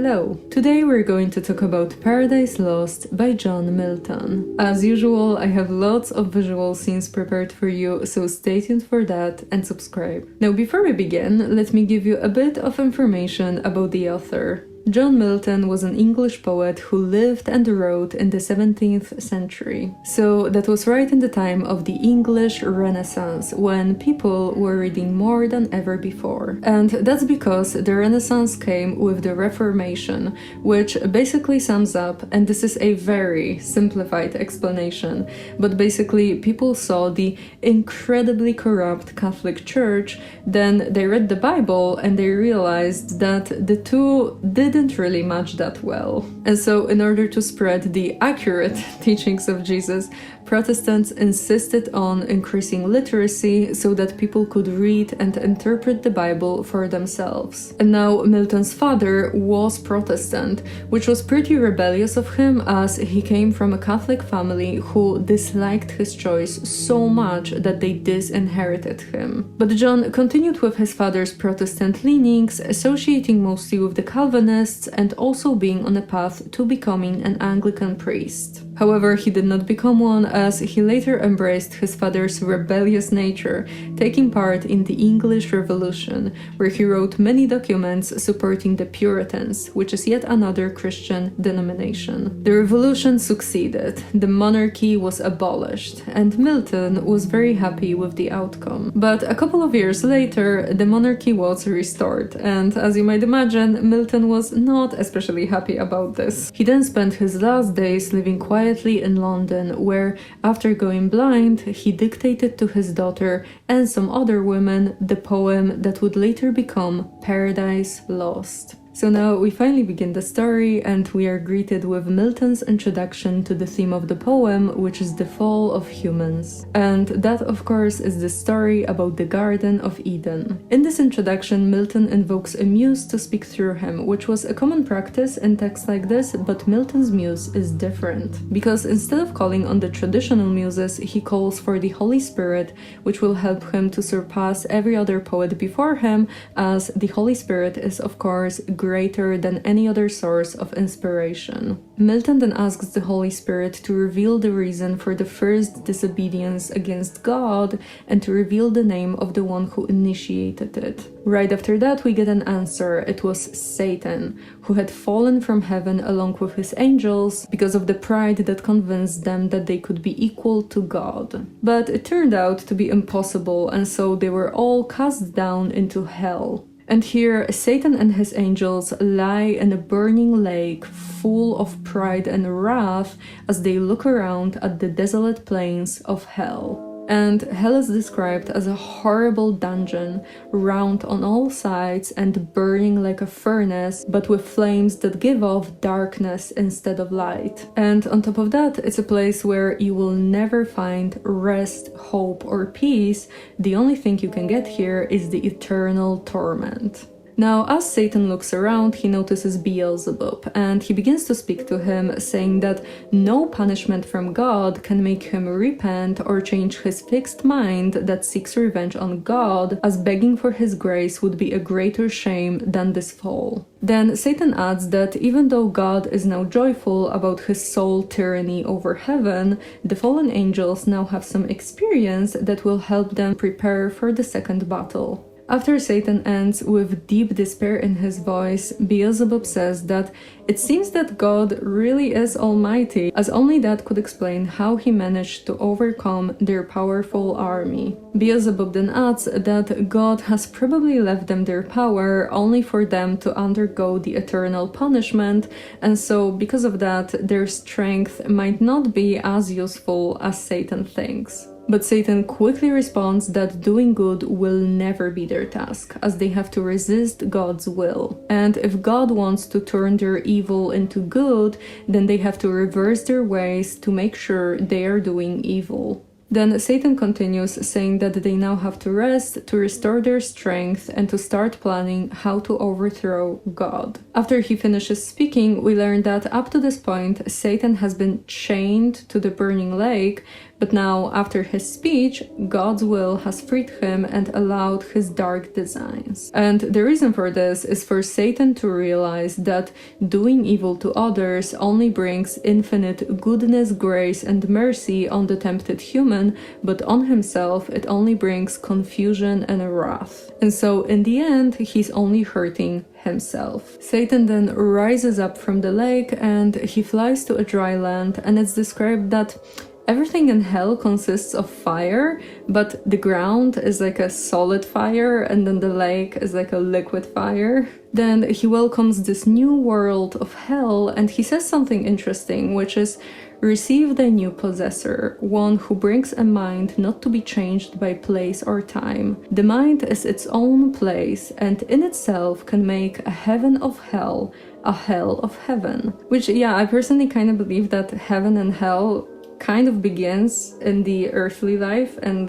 Hello! Today we're going to talk about Paradise Lost by John Milton. As usual, I have lots of visual scenes prepared for you, so stay tuned for that and subscribe. Now, before we begin, let me give you a bit of information about the author. John Milton was an English poet who lived and wrote in the 17th century. So that was right in the time of the English Renaissance, when people were reading more than ever before. And that's because the Renaissance came with the Reformation, which basically sums up, and this is a very simplified explanation, but basically people saw the incredibly corrupt Catholic Church, then they read the Bible and they realized that the two didn't really match that well. And so in order to spread the accurate teachings of Jesus, Protestants insisted on increasing literacy so that people could read and interpret the Bible for themselves. And now Milton's father was Protestant, which was pretty rebellious of him as he came from a Catholic family who disliked his choice so much that they disinherited him. But John continued with his father's Protestant leanings, associating mostly with the Calvinists and also being on a path to becoming an Anglican priest. However, he did not become one, as he later embraced his father's rebellious nature, taking part in the English Revolution, where he wrote many documents supporting the Puritans, which is yet another Christian denomination. The revolution succeeded, the monarchy was abolished, and Milton was very happy with the outcome. But a couple of years later, the monarchy was restored, and as you might imagine, Milton was not especially happy about this. He then spent his last days living quietly in London, where, after going blind, he dictated to his daughter and some other women the poem that would later become Paradise Lost. So now we finally begin the story, and we are greeted with Milton's introduction to the theme of the poem, which is the fall of humans. And that, of course, is the story about the Garden of Eden. In this introduction, Milton invokes a muse to speak through him, which was a common practice in texts like this, but Milton's muse is different. Because instead of calling on the traditional muses, he calls for the Holy Spirit, which will help him to surpass every other poet before him, as the Holy Spirit is, of course, greater than any other source of inspiration. Milton then asks the Holy Spirit to reveal the reason for the first disobedience against God and to reveal the name of the one who initiated it. Right after that, we get an answer. It was Satan, who had fallen from heaven along with his angels because of the pride that convinced them that they could be equal to God. But it turned out to be impossible, and so they were all cast down into hell. And here, Satan and his angels lie in a burning lake full of pride and wrath as they look around at the desolate plains of hell. And hell is described as a horrible dungeon, round on all sides and burning like a furnace, but with flames that give off darkness instead of light. And on top of that, it's a place where you will never find rest, hope, or peace. The only thing you can get here is the eternal torment. Now, as Satan looks around, he notices Beelzebub, and he begins to speak to him, saying that no punishment from God can make him repent or change his fixed mind that seeks revenge on God, as begging for his grace would be a greater shame than this fall. Then Satan adds that even though God is now joyful about his sole tyranny over heaven, the fallen angels now have some experience that will help them prepare for the second battle. After Satan ends with deep despair in his voice, Beelzebub says that it seems that God really is almighty, as only that could explain how he managed to overcome their powerful army. Beelzebub then adds that God has probably left them their power only for them to undergo the eternal punishment, and so because of that, their strength might not be as useful as Satan thinks. But Satan quickly responds that doing good will never be their task, as they have to resist God's will. And if God wants to turn their evil into good, then they have to reverse their ways to make sure they are doing evil. Then Satan continues, saying that they now have to rest, to restore their strength, and to start planning how to overthrow God. After he finishes speaking, we learn that up to this point, Satan has been chained to the burning lake, But now, after his speech, God's will has freed him and allowed his dark designs. And the reason for this is for Satan to realize that doing evil to others only brings infinite goodness, grace, and mercy on the tempted human, but on himself it only brings confusion and wrath. And so in the end, he's only hurting himself. Satan then rises up from the lake and he flies to a dry land, and it's described that everything in hell consists of fire, but the ground is like a solid fire and then the lake is like a liquid fire. Then he welcomes this new world of hell and he says something interesting, which is, receive the new possessor, one who brings a mind not to be changed by place or time. The mind is its own place and in itself can make a heaven of hell, a hell of heaven. Which, yeah, I personally kind of believe that heaven and hell kind of begins in the earthly life, and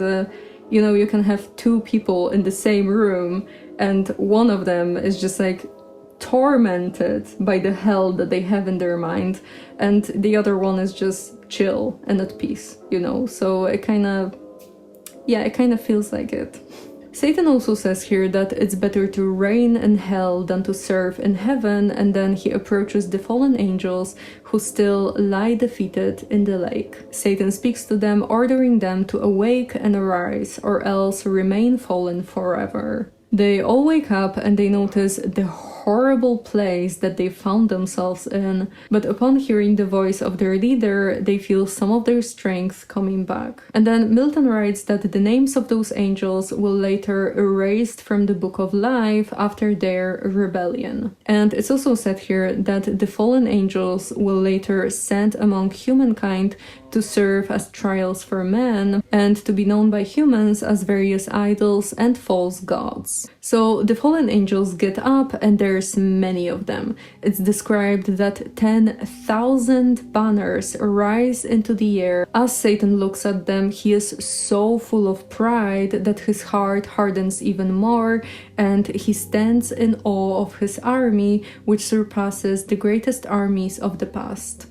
you can have two people in the same room and one of them is just like tormented by the hell that they have in their mind and the other one is just chill and at peace, so it kind of feels like it. Satan also says here that it's better to reign in hell than to serve in heaven, and then he approaches the fallen angels who still lie defeated in the lake. Satan speaks to them, ordering them to awake and arise, or else remain fallen forever. They all wake up and they notice the horrible place that they found themselves in, but upon hearing the voice of their leader, they feel some of their strength coming back. And then Milton writes that the names of those angels will later erased from the Book of Life after their rebellion. And it's also said here that the fallen angels will later sent among humankind to serve as trials for men and to be known by humans as various idols and false gods. So the fallen angels get up and there's many of them. It's described that 10,000 banners rise into the air. As Satan looks at them, he is so full of pride that his heart hardens even more and he stands in awe of his army, which surpasses the greatest armies of the past.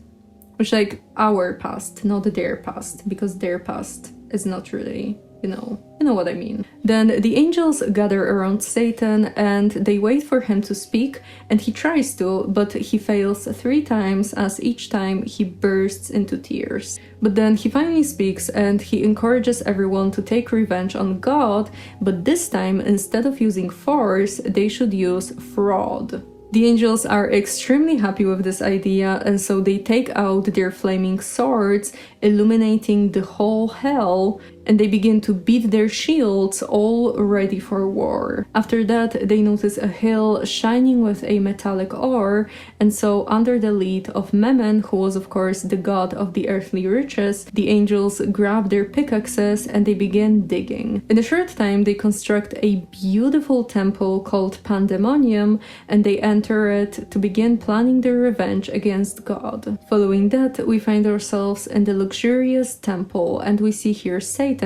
Which, like, our past, not their past, because their past is not really, you know what I mean. Then the angels gather around Satan and they wait for him to speak, and he tries to, but he fails 3 times, as each time he bursts into tears. But then he finally speaks and he encourages everyone to take revenge on God, but this time, instead of using force, they should use fraud. The angels are extremely happy with this idea, and so they take out their flaming swords, illuminating the whole hell, and they begin to beat their shields, all ready for war. After that, they notice a hill shining with a metallic ore, and so under the lead of Memnon, who was of course the god of the earthly riches, the angels grab their pickaxes and they begin digging. In a short time, they construct a beautiful temple called Pandemonium, and they enter it to begin planning their revenge against God. Following that, we find ourselves in the luxurious temple, and we see here Satan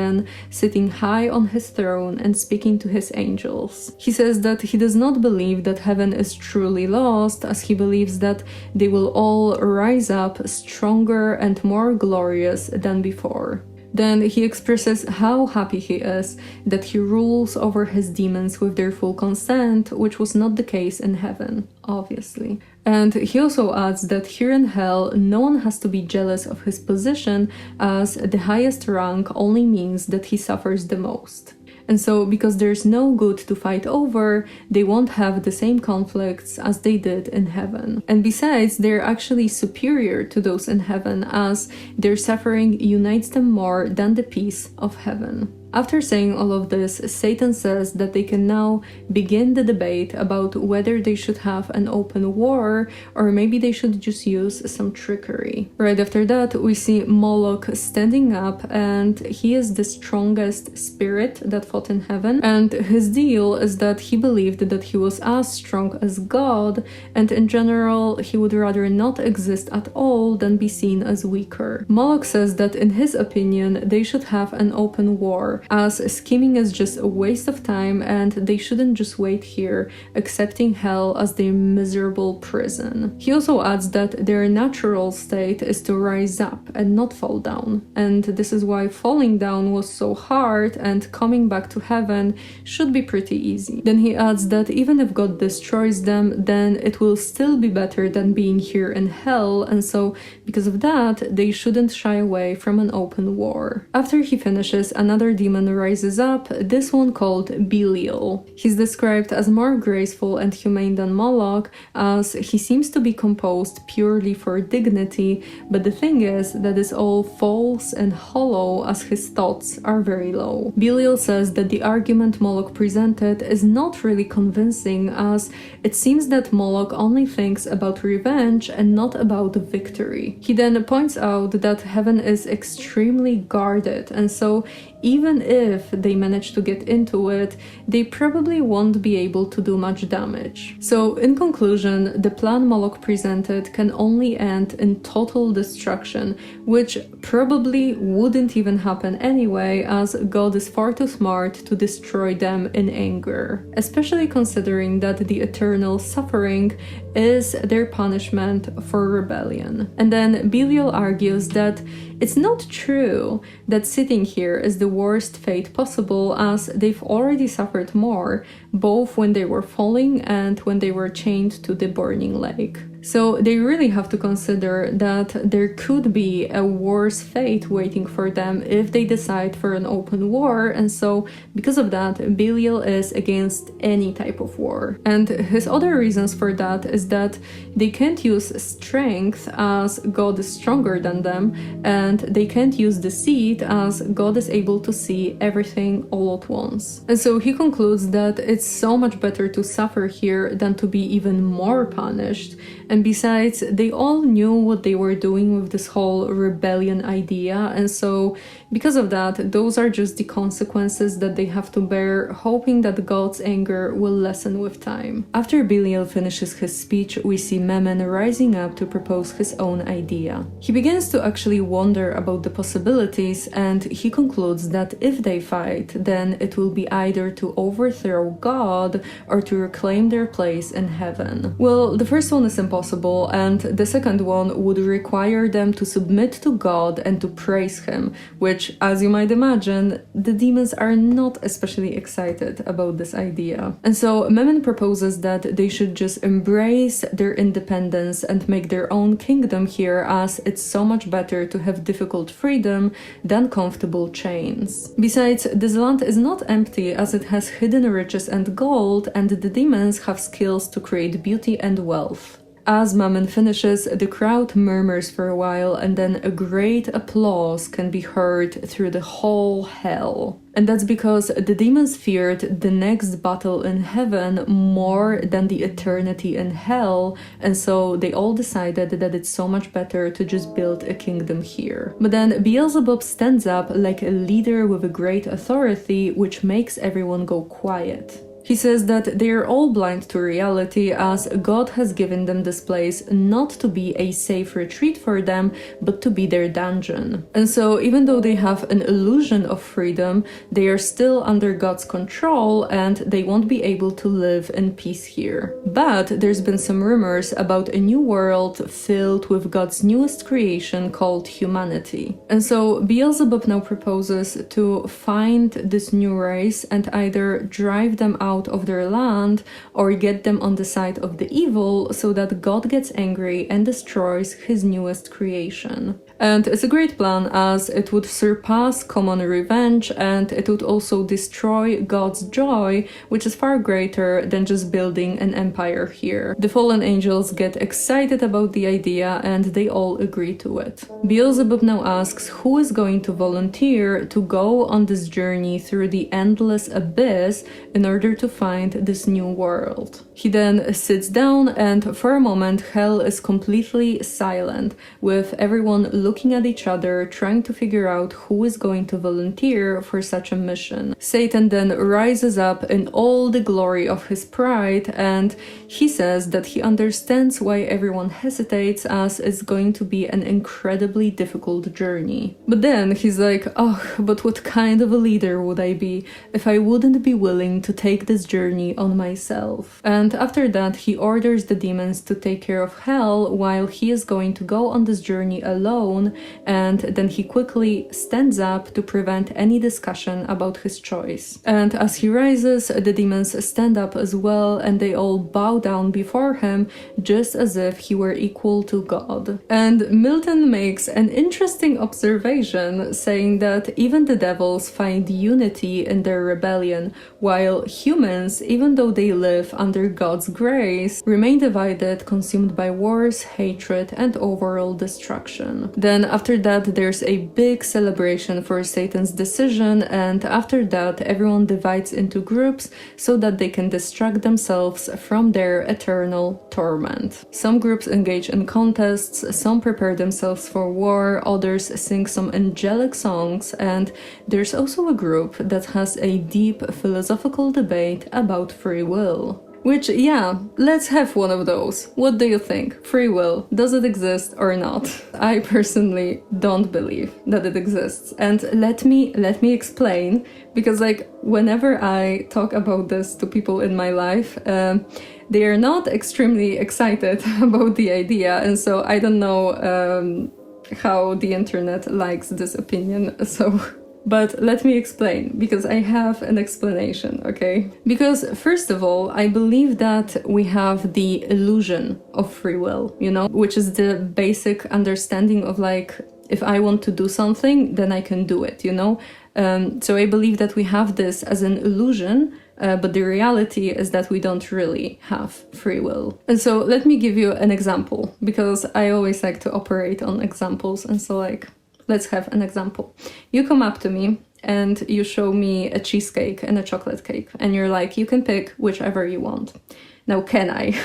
sitting high on his throne and speaking to his angels. He says that he does not believe that heaven is truly lost, as he believes that they will all rise up stronger and more glorious than before. Then he expresses how happy he is that he rules over his demons with their full consent, which was not the case in heaven, obviously. And he also adds that here in hell, no one has to be jealous of his position, as the highest rank only means that he suffers the most. And so, because there's no good to fight over, they won't have the same conflicts as they did in heaven. And besides, they're actually superior to those in heaven, as their suffering unites them more than the peace of heaven. After saying all of this, Satan says that they can now begin the debate about whether they should have an open war or maybe they should just use some trickery. Right after that, we see Moloch standing up, and he is the strongest spirit that fought in heaven, and his deal is that he believed that he was as strong as God, and in general, he would rather not exist at all than be seen as weaker. Moloch says that in his opinion, they should have an open war, anymore, as scheming is just a waste of time and they shouldn't just wait here, accepting hell as their miserable prison. He also adds that their natural state is to rise up and not fall down, and this is why falling down was so hard and coming back to heaven should be pretty easy. Then he adds that even if God destroys them, then it will still be better than being here in hell, and so because of that, they shouldn't shy away from an open war. After he finishes, another demon rises up, this one called Belial. He's described as more graceful and humane than Moloch, as he seems to be composed purely for dignity, but the thing is that it's all false and hollow, as his thoughts are very low. Belial says that the argument Moloch presented is not really convincing, as it seems that Moloch only thinks about revenge and not about victory. He then points out that heaven is extremely guarded, and so even if they manage to get into it, they probably won't be able to do much damage. So in conclusion, the plan Moloch presented can only end in total destruction, which probably wouldn't even happen anyway, as God is far too smart to destroy them in anger, especially considering that the eternal suffering is their punishment for rebellion. And then Belial argues that it's not true that sitting here is the worst fate possible, as they've already suffered more, both when they were falling and when they were chained to the burning lake. So they really have to consider that there could be a worse fate waiting for them if they decide for an open war, and so because of that, Belial is against any type of war. And his other reasons for that is that they can't use strength, as God is stronger than them, and they can't use deceit, as God is able to see everything all at once. And so he concludes that it's so much better to suffer here than to be even more punished. And besides, they all knew what they were doing with this whole rebellion idea, and so because of that, those are just the consequences that they have to bear, hoping that God's anger will lessen with time. After Belial finishes his speech, we see Memnon rising up to propose his own idea. He begins to actually wonder about the possibilities, and he concludes that if they fight, then it will be either to overthrow God or to reclaim their place in heaven. Well, the first one is impossible, and the second one would require them to submit to God and to praise him, which, as you might imagine, the demons are not especially excited about this idea. And so Memnon proposes that they should just embrace their independence and make their own kingdom here, as it's so much better to have difficult freedom than comfortable chains. Besides, this land is not empty, as it has hidden riches and gold, and the demons have skills to create beauty and wealth. As Memnon finishes, the crowd murmurs for a while, and then a great applause can be heard through the whole hell. And that's because the demons feared the next battle in heaven more than the eternity in hell, and so they all decided that it's so much better to just build a kingdom here. But then Beelzebub stands up like a leader with a great authority, which makes everyone go quiet. He says that they are all blind to reality, as God has given them this place not to be a safe retreat for them, but to be their dungeon. And so even though they have an illusion of freedom, they are still under God's control and they won't be able to live in peace here. But there's been some rumors about a new world filled with God's newest creation called humanity. And so Beelzebub now proposes to find this new race and either drive them out of their land or get them on the side of the evil so that God gets angry and destroys his newest creation. And it's a great plan, as it would surpass common revenge and it would also destroy God's joy, which is far greater than just building an empire here. The fallen angels get excited about the idea and they all agree to it. Beelzebub now asks who is going to volunteer to go on this journey through the endless abyss in order to find this new world. He then sits down, and for a moment hell is completely silent, with everyone looking at each other, trying to figure out who is going to volunteer for such a mission. Satan then rises up in all the glory of his pride, and he says that he understands why everyone hesitates, as it's going to be an incredibly difficult journey. But then he's like, oh, but what kind of a leader would I be if I wouldn't be willing to take this journey on myself? And after that, he orders the demons to take care of hell, while he is going to go on this journey alone, and then he quickly stands up to prevent any discussion about his choice. And as he rises, the demons stand up as well, and they all bow down before him, just as if he were equal to God. And Milton makes an interesting observation, saying that even the devils find unity in their rebellion, while humans, even though they live under God's grace, remain divided, consumed by wars, hatred, and overall destruction. Then after that, there's a big celebration for Satan's decision, and after that, everyone divides into groups so that they can distract themselves from their eternal torment. Some groups engage in contests, some prepare themselves for war, others sing some angelic songs, and there's also a group that has a deep philosophical debate about free will. Which, yeah, let's have one of those. What do you think? Free will, does it exist or not? I personally don't believe that it exists. And let me explain, because like whenever I talk about this to people in my life, they are not extremely excited about the idea, and so I don't know how the internet likes this opinion, so... But let me explain, because I have an explanation, okay? Because first of all, I believe that we have the illusion of free will, you know, which is the basic understanding of like, if I want to do something, then I can do it, you know? So I believe that we have this as an illusion, but the reality is that we don't really have free will. And so let me give you an example, because I always like to operate on examples, and so like, let's have an example. You come up to me and you show me a cheesecake and a chocolate cake, and you're like, you can pick whichever you want. Now, can I?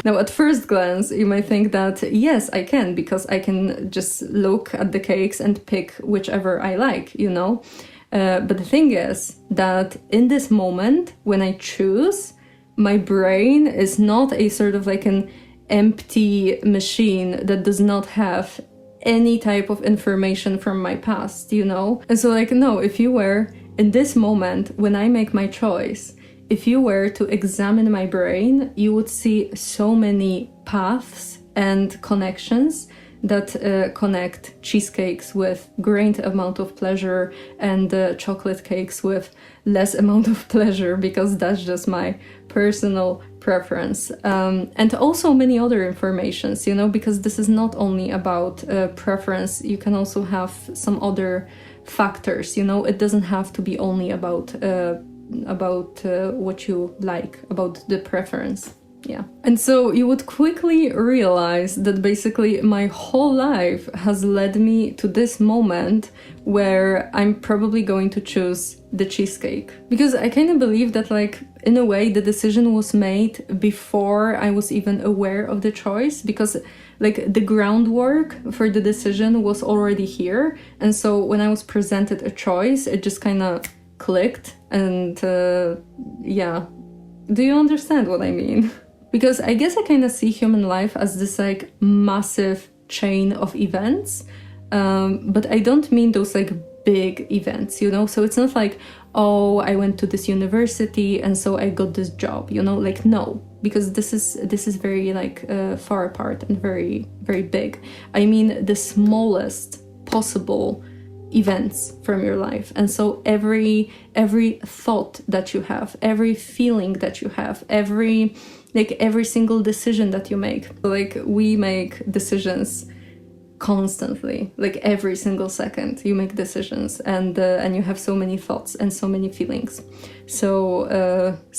Now, at first glance, you might think that yes, I can, because I can just look at the cakes and pick whichever I like, you know? But the thing is that in this moment, when I choose, my brain is not a sort of like an empty machine that does not have any type of information from my past, you know? And so like, no, if you were in this moment, when I make my choice, if you were to examine my brain, you would see so many paths and connections that connect cheesecakes with great amount of pleasure and chocolate cakes with less amount of pleasure, because that's just my personal preference. And also many other informations, you know, because this is not only about preference, you can also have some other factors, you know, it doesn't have to be only about what you like, about the preference. Yeah. And so you would quickly realize that basically my whole life has led me to this moment where I'm probably going to choose the cheesecake. Because I kind of believe that, like, in a way, the decision was made before I was even aware of the choice, because like the groundwork for the decision was already here. And so when I was presented a choice, it just kind of clicked. And yeah. Do you understand what I mean? Because I guess I kind of see human life as this like massive chain of events, but I don't mean those like big events, you know? So it's not like, oh, I went to this university and so I got this job, you know? Like, no, because this is very like far apart and very, very big. I mean the smallest possible events from your life. And so every thought that you have, every feeling that you have, every single decision that you make, like we make decisions constantly, like every single second you make decisions, and you have so many thoughts and so many feelings. So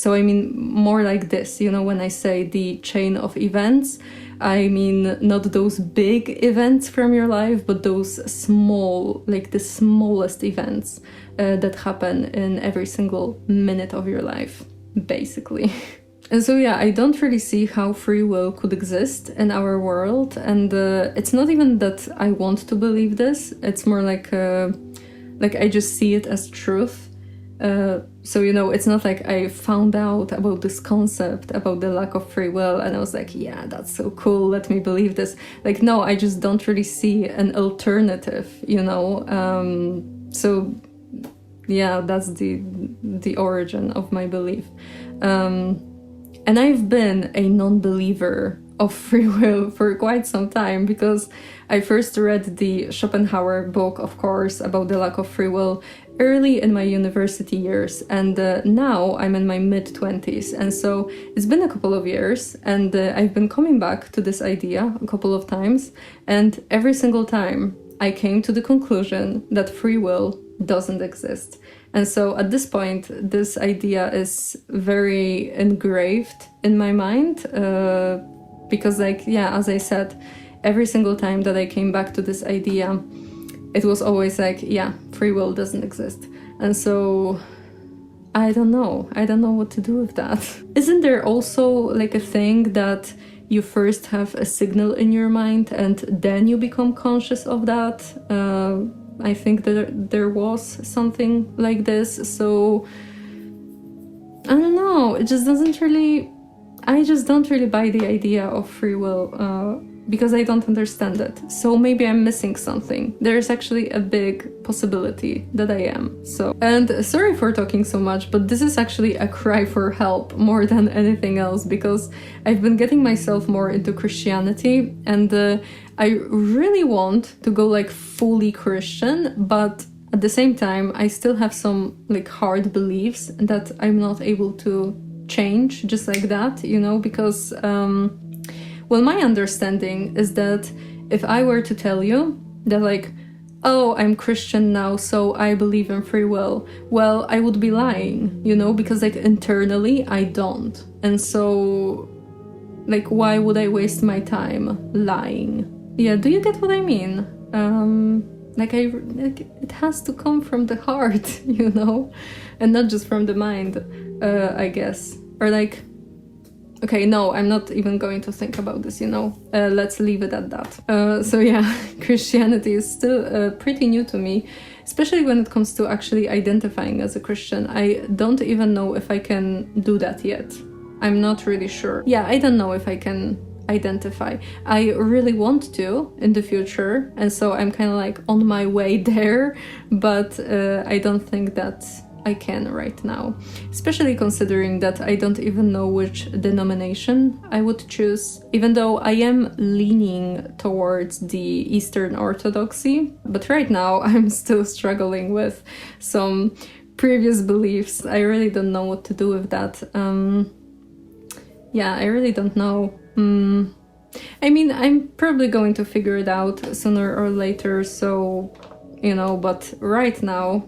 I mean more like this, you know, when I say the chain of events, I mean not those big events from your life, but those small, like the smallest events that happen in every single minute of your life. basically. And so yeah, I don't really see how free will could exist in our world, and it's not even that I want to believe this, it's more like I just see it as truth. So, you know, it's not like I found out about this concept, about the lack of free will, and I was like, yeah, that's so cool, let me believe this. Like, no, I just don't really see an alternative, you know? So, yeah, that's the origin of my belief. And I've been a non-believer of free will for quite some time, because I first read the Schopenhauer book, of course, about the lack of free will early in my university years, and now I'm in my mid-20s, and so it's been a couple of years, and I've been coming back to this idea a couple of times, and every single time I came to the conclusion that free will doesn't exist. And so at this point, this idea is very engraved in my mind, because, like, yeah, as I said, every single time that I came back to this idea, it was always like, yeah, free will doesn't exist. And so I don't know what to do with that. Isn't there also like a thing that you first have a signal in your mind and then you become conscious of that? I think that there was something like this, so I don't know, I just don't really buy the idea of free will, because I don't understand it. So maybe I'm missing something. There's actually a big possibility that I am. So, and sorry for talking so much, but this is actually a cry for help more than anything else, because I've been getting myself more into Christianity, and I really want to go like fully Christian, but at the same time, I still have some like hard beliefs that I'm not able to change just like that, you know, because well, my understanding is that if I were to tell you that, like, oh, I'm Christian now, so I believe in free will, well, I would be lying, you know, because, like, internally I don't. And so, like, why would I waste my time lying? Yeah, do you get what I mean? Like, it has to come from the heart, you know, and not just from the mind, I guess. Or, like, okay, no, I'm not even going to think about this, you know. Let's leave it at that. So yeah, Christianity is still pretty new to me, especially when it comes to actually identifying as a Christian. I don't even know if I can do that yet. I'm not really sure. Yeah, I don't know if I can identify. I really want to in the future, and so I'm kind of like on my way there, but I don't think that I can right now, especially considering that I don't even know which denomination I would choose, even though I am leaning towards the Eastern Orthodoxy, but right now I'm still struggling with some previous beliefs. I really don't know what to do with that. Yeah, I really don't know. I mean, I'm probably going to figure it out sooner or later, so, you know, but right now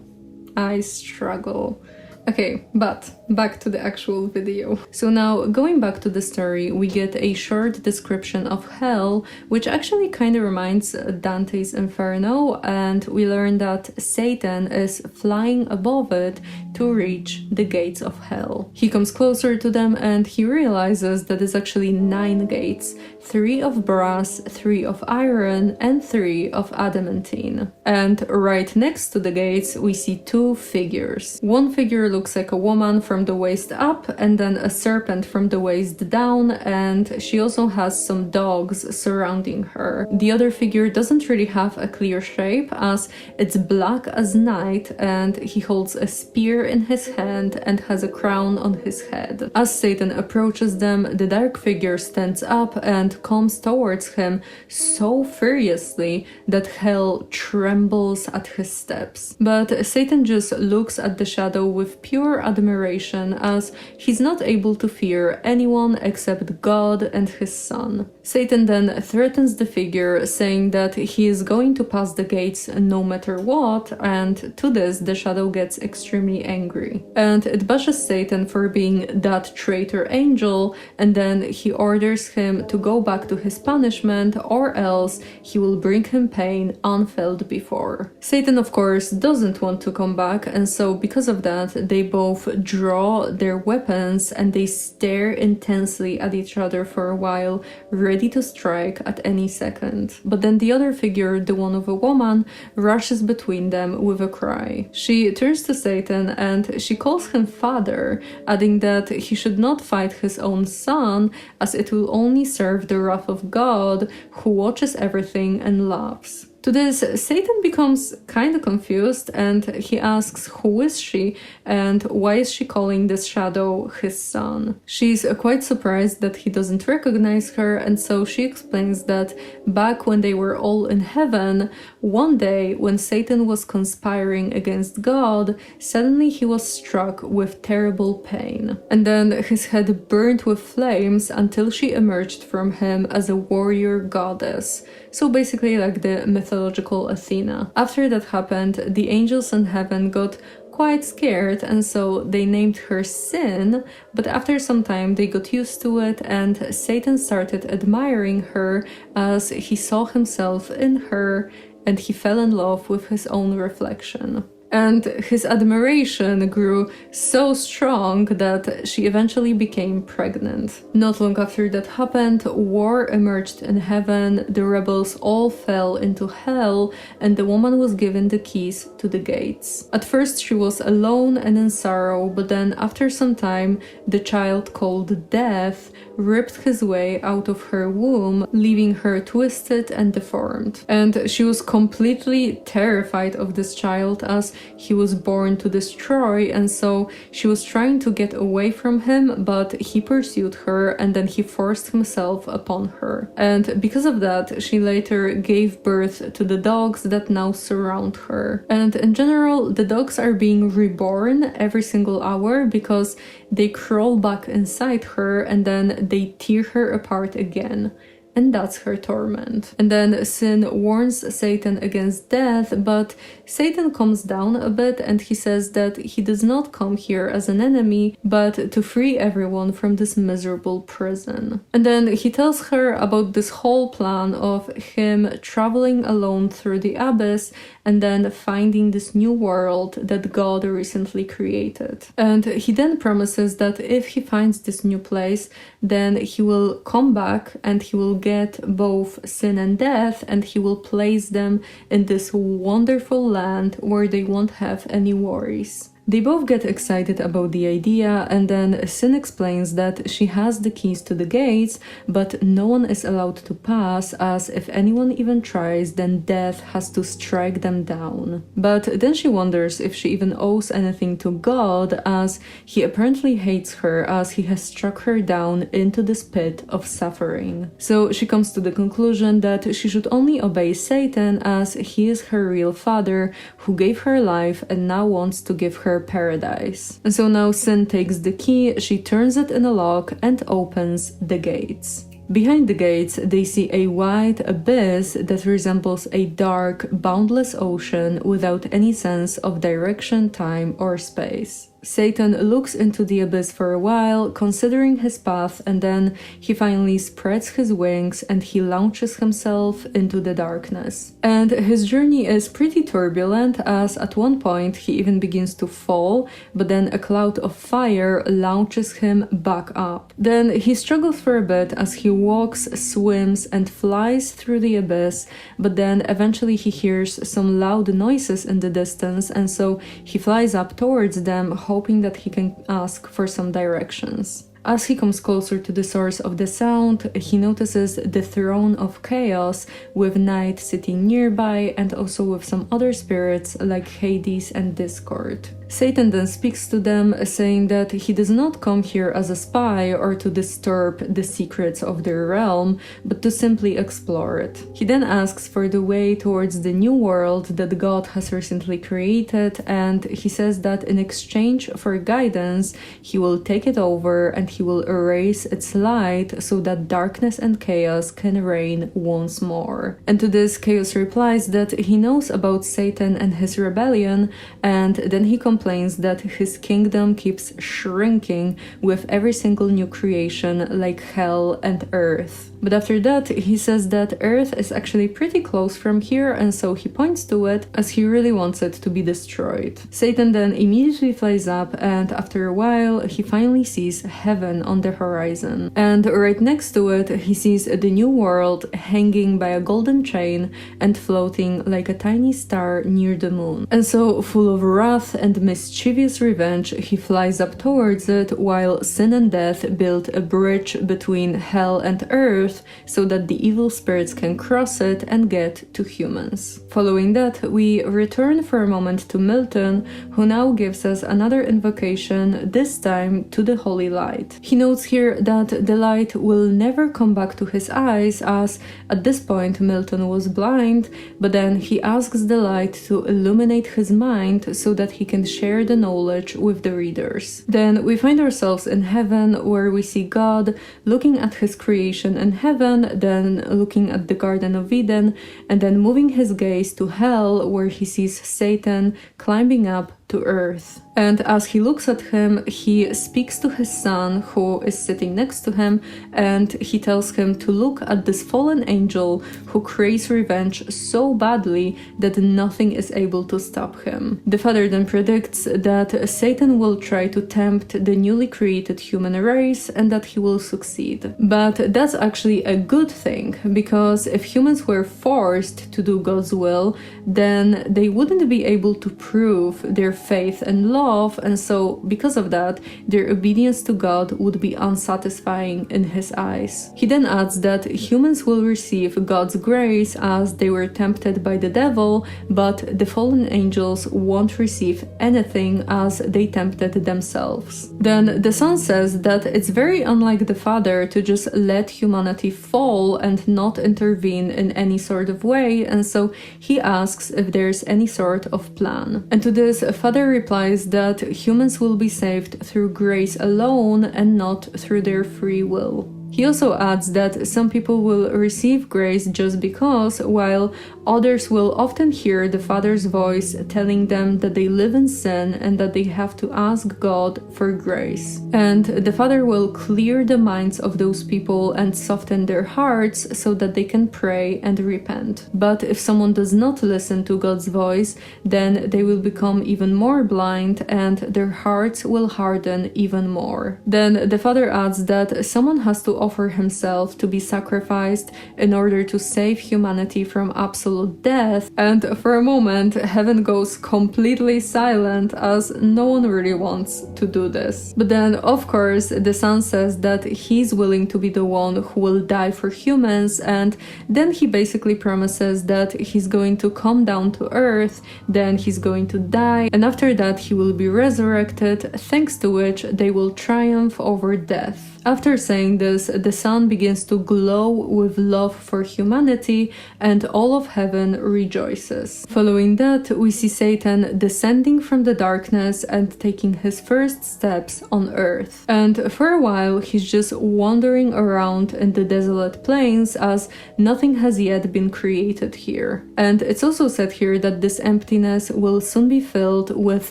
I struggle. Okay, but back to the actual video. So now, going back to the story, we get a short description of hell, which actually kind of reminds Dante's Inferno, and we learn that Satan is flying above it to reach the gates of hell. He comes closer to them and he realizes that it's actually 9 gates, 3 of brass, 3 of iron, and 3 of adamantine. And right next to the gates, we see 2 figures. One figure looks like a woman from the waist up, and then a serpent from the waist down, and she also has some dogs surrounding her. The other figure doesn't really have a clear shape, as it's black as night, and he holds a spear in his hand and has a crown on his head. As Satan approaches them, the dark figure stands up and comes towards him so furiously that hell trembles at his steps. But Satan just looks at the shadow with pure admiration, as he's not able to fear anyone except God and his son. Satan then threatens the figure, saying that he is going to pass the gates no matter what, and to this the shadow gets extremely angry. And it bashes Satan for being that traitor angel, and then he orders him to go back to his punishment, or else he will bring him pain unfelt before. Satan, of course, doesn't want to come back, and so because of that they both draw draw their weapons and they stare intensely at each other for a while, ready to strike at any second. But then the other figure, the one of a woman, rushes between them with a cry. She turns to Satan and she calls him father, adding that he should not fight his own son, as it will only serve the wrath of God, who watches everything and laughs. To this, Satan becomes kinda confused and he asks who is she and why is she calling this shadow his son. She's quite surprised that he doesn't recognize her, and so she explains that back when they were all in heaven, one day when Satan was conspiring against God, suddenly he was struck with terrible pain. And then his head burned with flames until she emerged from him as a warrior goddess. So basically like the mythological Athena. After that happened, the angels in heaven got quite scared, and so they named her Sin, but after some time they got used to it and Satan started admiring her as he saw himself in her and he fell in love with his own reflection. And his admiration grew so strong that she eventually became pregnant. Not long after that happened, war emerged in heaven, the rebels all fell into hell, and the woman was given the keys to the gates. At first she was alone and in sorrow, but then after some time, the child called Death ripped his way out of her womb, leaving her twisted and deformed. And she was completely terrified of this child as he was born to destroy, and so she was trying to get away from him, but he pursued her and then he forced himself upon her. And because of that, she later gave birth to the dogs that now surround her. And in general, the dogs are being reborn every single hour because they crawl back inside her and then they tear her apart again. And that's her torment. And then Sin warns Satan against death, but Satan calms down a bit and he says that he does not come here as an enemy, but to free everyone from this miserable prison. And then he tells her about this whole plan of him traveling alone through the abyss and then finding this new world that God recently created. And he then promises that if he finds this new place, then he will come back and he will get both sin and death and he will place them in this wonderful land where they won't have any worries. They both get excited about the idea, and then Sin explains that she has the keys to the gates, but no one is allowed to pass, as if anyone even tries, then death has to strike them down. But then she wonders if she even owes anything to God, as he apparently hates her as he has struck her down into this pit of suffering. So she comes to the conclusion that she should only obey Satan, as he is her real father who gave her life and now wants to give her paradise. And so now Sin takes the key, she turns it in a lock and opens the gates. Behind the gates, they see a wide abyss that resembles a dark, boundless ocean without any sense of direction, time, or space. Satan looks into the abyss for a while, considering his path, and then he finally spreads his wings and he launches himself into the darkness. And his journey is pretty turbulent, as at one point he even begins to fall, but then a cloud of fire launches him back up. Then he struggles for a bit as he walks, swims, and flies through the abyss, but then eventually he hears some loud noises in the distance, and so he flies up towards them, hoping that he can ask for some directions. As he comes closer to the source of the sound, he notices the throne of chaos with Night sitting nearby and also with some other spirits like Hades and Discord. Satan then speaks to them, saying that he does not come here as a spy or to disturb the secrets of their realm, but to simply explore it. He then asks for the way towards the new world that God has recently created, and he says that in exchange for guidance, he will take it over and he will erase its light so that darkness and chaos can reign once more. And to this, Chaos replies that he knows about Satan and his rebellion, and then he complains that his kingdom keeps shrinking with every single new creation like hell and earth. But after that, he says that Earth is actually pretty close from here, and so he points to it as he really wants it to be destroyed. Satan then immediately flies up, and after a while, he finally sees heaven on the horizon. And right next to it, he sees the new world hanging by a golden chain and floating like a tiny star near the moon. And so, full of wrath and mischievous revenge, he flies up towards it, while sin and death build a bridge between hell and earth so that the evil spirits can cross it and get to humans. Following that, we return for a moment to Milton, who now gives us another invocation, this time to the holy light. He notes here that the light will never come back to his eyes, as at this point Milton was blind, but then he asks the light to illuminate his mind so that he can share the knowledge with the readers. Then we find ourselves in heaven, where we see God looking at his creation in heaven, then looking at the Garden of Eden, and then moving his gaze to hell, where he sees Satan climbing up to earth. And as he looks at him, he speaks to his son, who is sitting next to him, and he tells him to look at this fallen angel who craves revenge so badly that nothing is able to stop him. The father then predicts that Satan will try to tempt the newly created human race and that he will succeed. But that's actually a good thing, because if humans were forced to do God's will, then they wouldn't be able to prove their faith and love, and so because of that, their obedience to God would be unsatisfying in his eyes. He then adds that humans will receive God's grace as they were tempted by the devil, but the fallen angels won't receive anything as they tempted themselves. Then the son says that it's very unlike the father to just let humanity fall and not intervene in any sort of way, and so he asks if there's any sort of plan. And to this, Father replies that humans will be saved through grace alone and not through their free will. He also adds that some people will receive grace just because, while others will often hear the Father's voice telling them that they live in sin and that they have to ask God for grace. And the Father will clear the minds of those people and soften their hearts so that they can pray and repent. But if someone does not listen to God's voice, then they will become even more blind and their hearts will harden even more. Then the Father adds that someone has to offer himself to be sacrificed in order to save humanity from absolute death, and for a moment heaven goes completely silent as no one really wants to do this. But then of course the son says that he's willing to be the one who will die for humans, and then he basically promises that he's going to come down to earth, then he's going to die, and after that he will be resurrected, thanks to which they will triumph over death. After saying this, the sun begins to glow with love for humanity, and all of heaven rejoices. Following that, we see Satan descending from the darkness and taking his first steps on earth. And for a while, he's just wandering around in the desolate plains, as nothing has yet been created here. And it's also said here that this emptiness will soon be filled with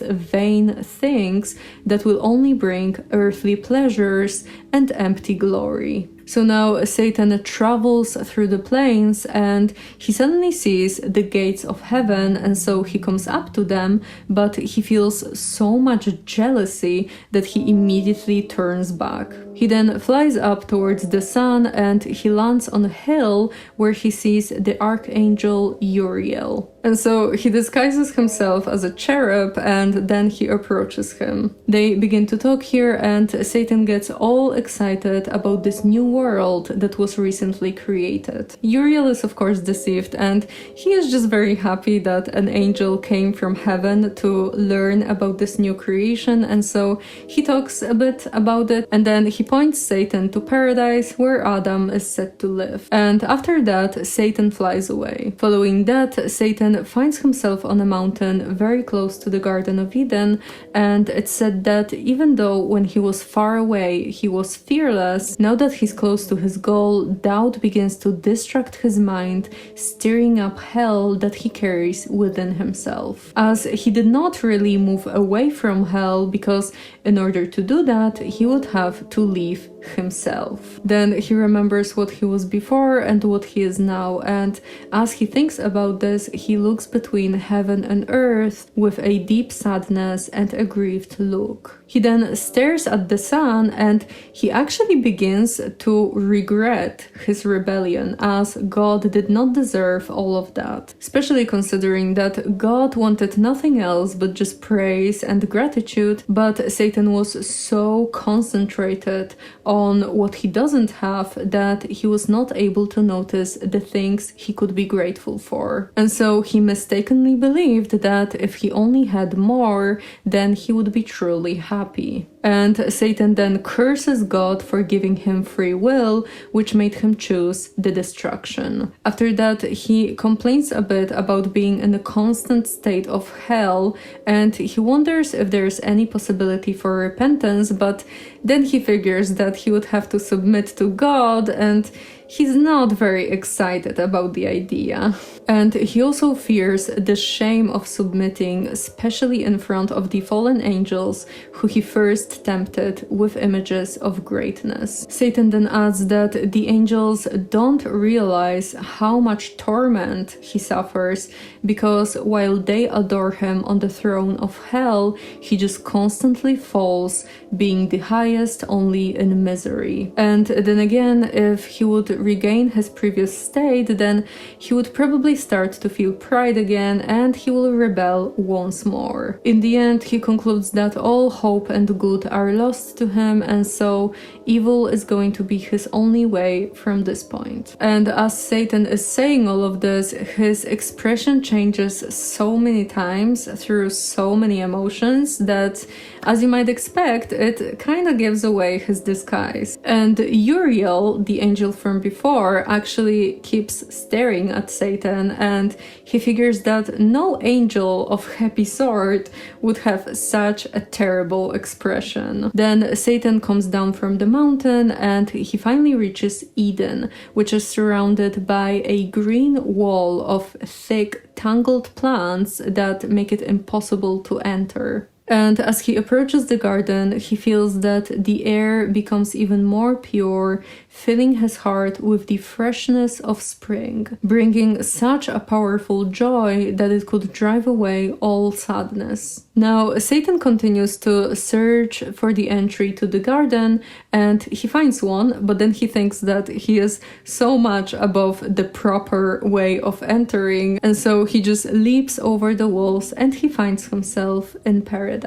vain things that will only bring earthly pleasures and empty glory. So now Satan travels through the plains and he suddenly sees the gates of heaven, and so he comes up to them, but he feels so much jealousy that he immediately turns back. He then flies up towards the sun and he lands on a hill where he sees the archangel Uriel. And so he disguises himself as a cherub and then he approaches him. They begin to talk here and Satan gets all excited about this new world that was recently created. Uriel is of course deceived and he is just very happy that an angel came from heaven to learn about this new creation, and so he talks a bit about it and then he points Satan to paradise where Adam is set to live. And after that, Satan flies away. Following that, Satan finds himself on a mountain very close to the Garden of Eden, and it's said that even though when he was far away he was fearless, now that he's close to his goal, doubt begins to distract his mind, stirring up hell that he carries within himself. As he did not really move away from hell, because in order to do that he would have to leave himself. Then he remembers what he was before and what he is now, and as he thinks about this, he looks between heaven and earth with a deep sadness and a grieved look. He then stares at the sun, and he actually begins to regret his rebellion, as God did not deserve all of that, especially considering that God wanted nothing else but just praise and gratitude, but Satan was so concentrated on what he doesn't have that he was not able to notice the things he could be grateful for. And so he mistakenly believed that if he only had more, then he would be truly happy. And Satan then curses God for giving him free will, which made him choose the destruction. After that, he complains a bit about being in a constant state of hell, and he wonders if there's any possibility for repentance, but then he figures that he would have to submit to God, and he's not very excited about the idea. And he also fears the shame of submitting, especially in front of the fallen angels who he first tempted with images of greatness. Satan then adds that the angels don't realize how much torment he suffers, because while they adore him on the throne of hell, he just constantly falls, being the highest only in misery. And then again, if he would regain his previous state, then he would probably start to feel pride again, and he will rebel once more. In the end, he concludes that all hope and good are lost to him, and so evil is going to be his only way from this point. And as Satan is saying all of this, his expression changes so many times through so many emotions that, as you might expect, it kind of gives away his disguise. And Uriel, the angel from before, actually keeps staring at Satan, and he figures that no angel of happy sort would have such a terrible expression. Then Satan comes down from the mountain, and he finally reaches Eden, which is surrounded by a green wall of thick, tangled plants that make it impossible to enter. And as he approaches the garden, he feels that the air becomes even more pure, filling his heart with the freshness of spring, bringing such a powerful joy that it could drive away all sadness. Now, Satan continues to search for the entry to the garden, and he finds one, but then he thinks that he is so much above the proper way of entering, and so he just leaps over the walls and he finds himself in paradise.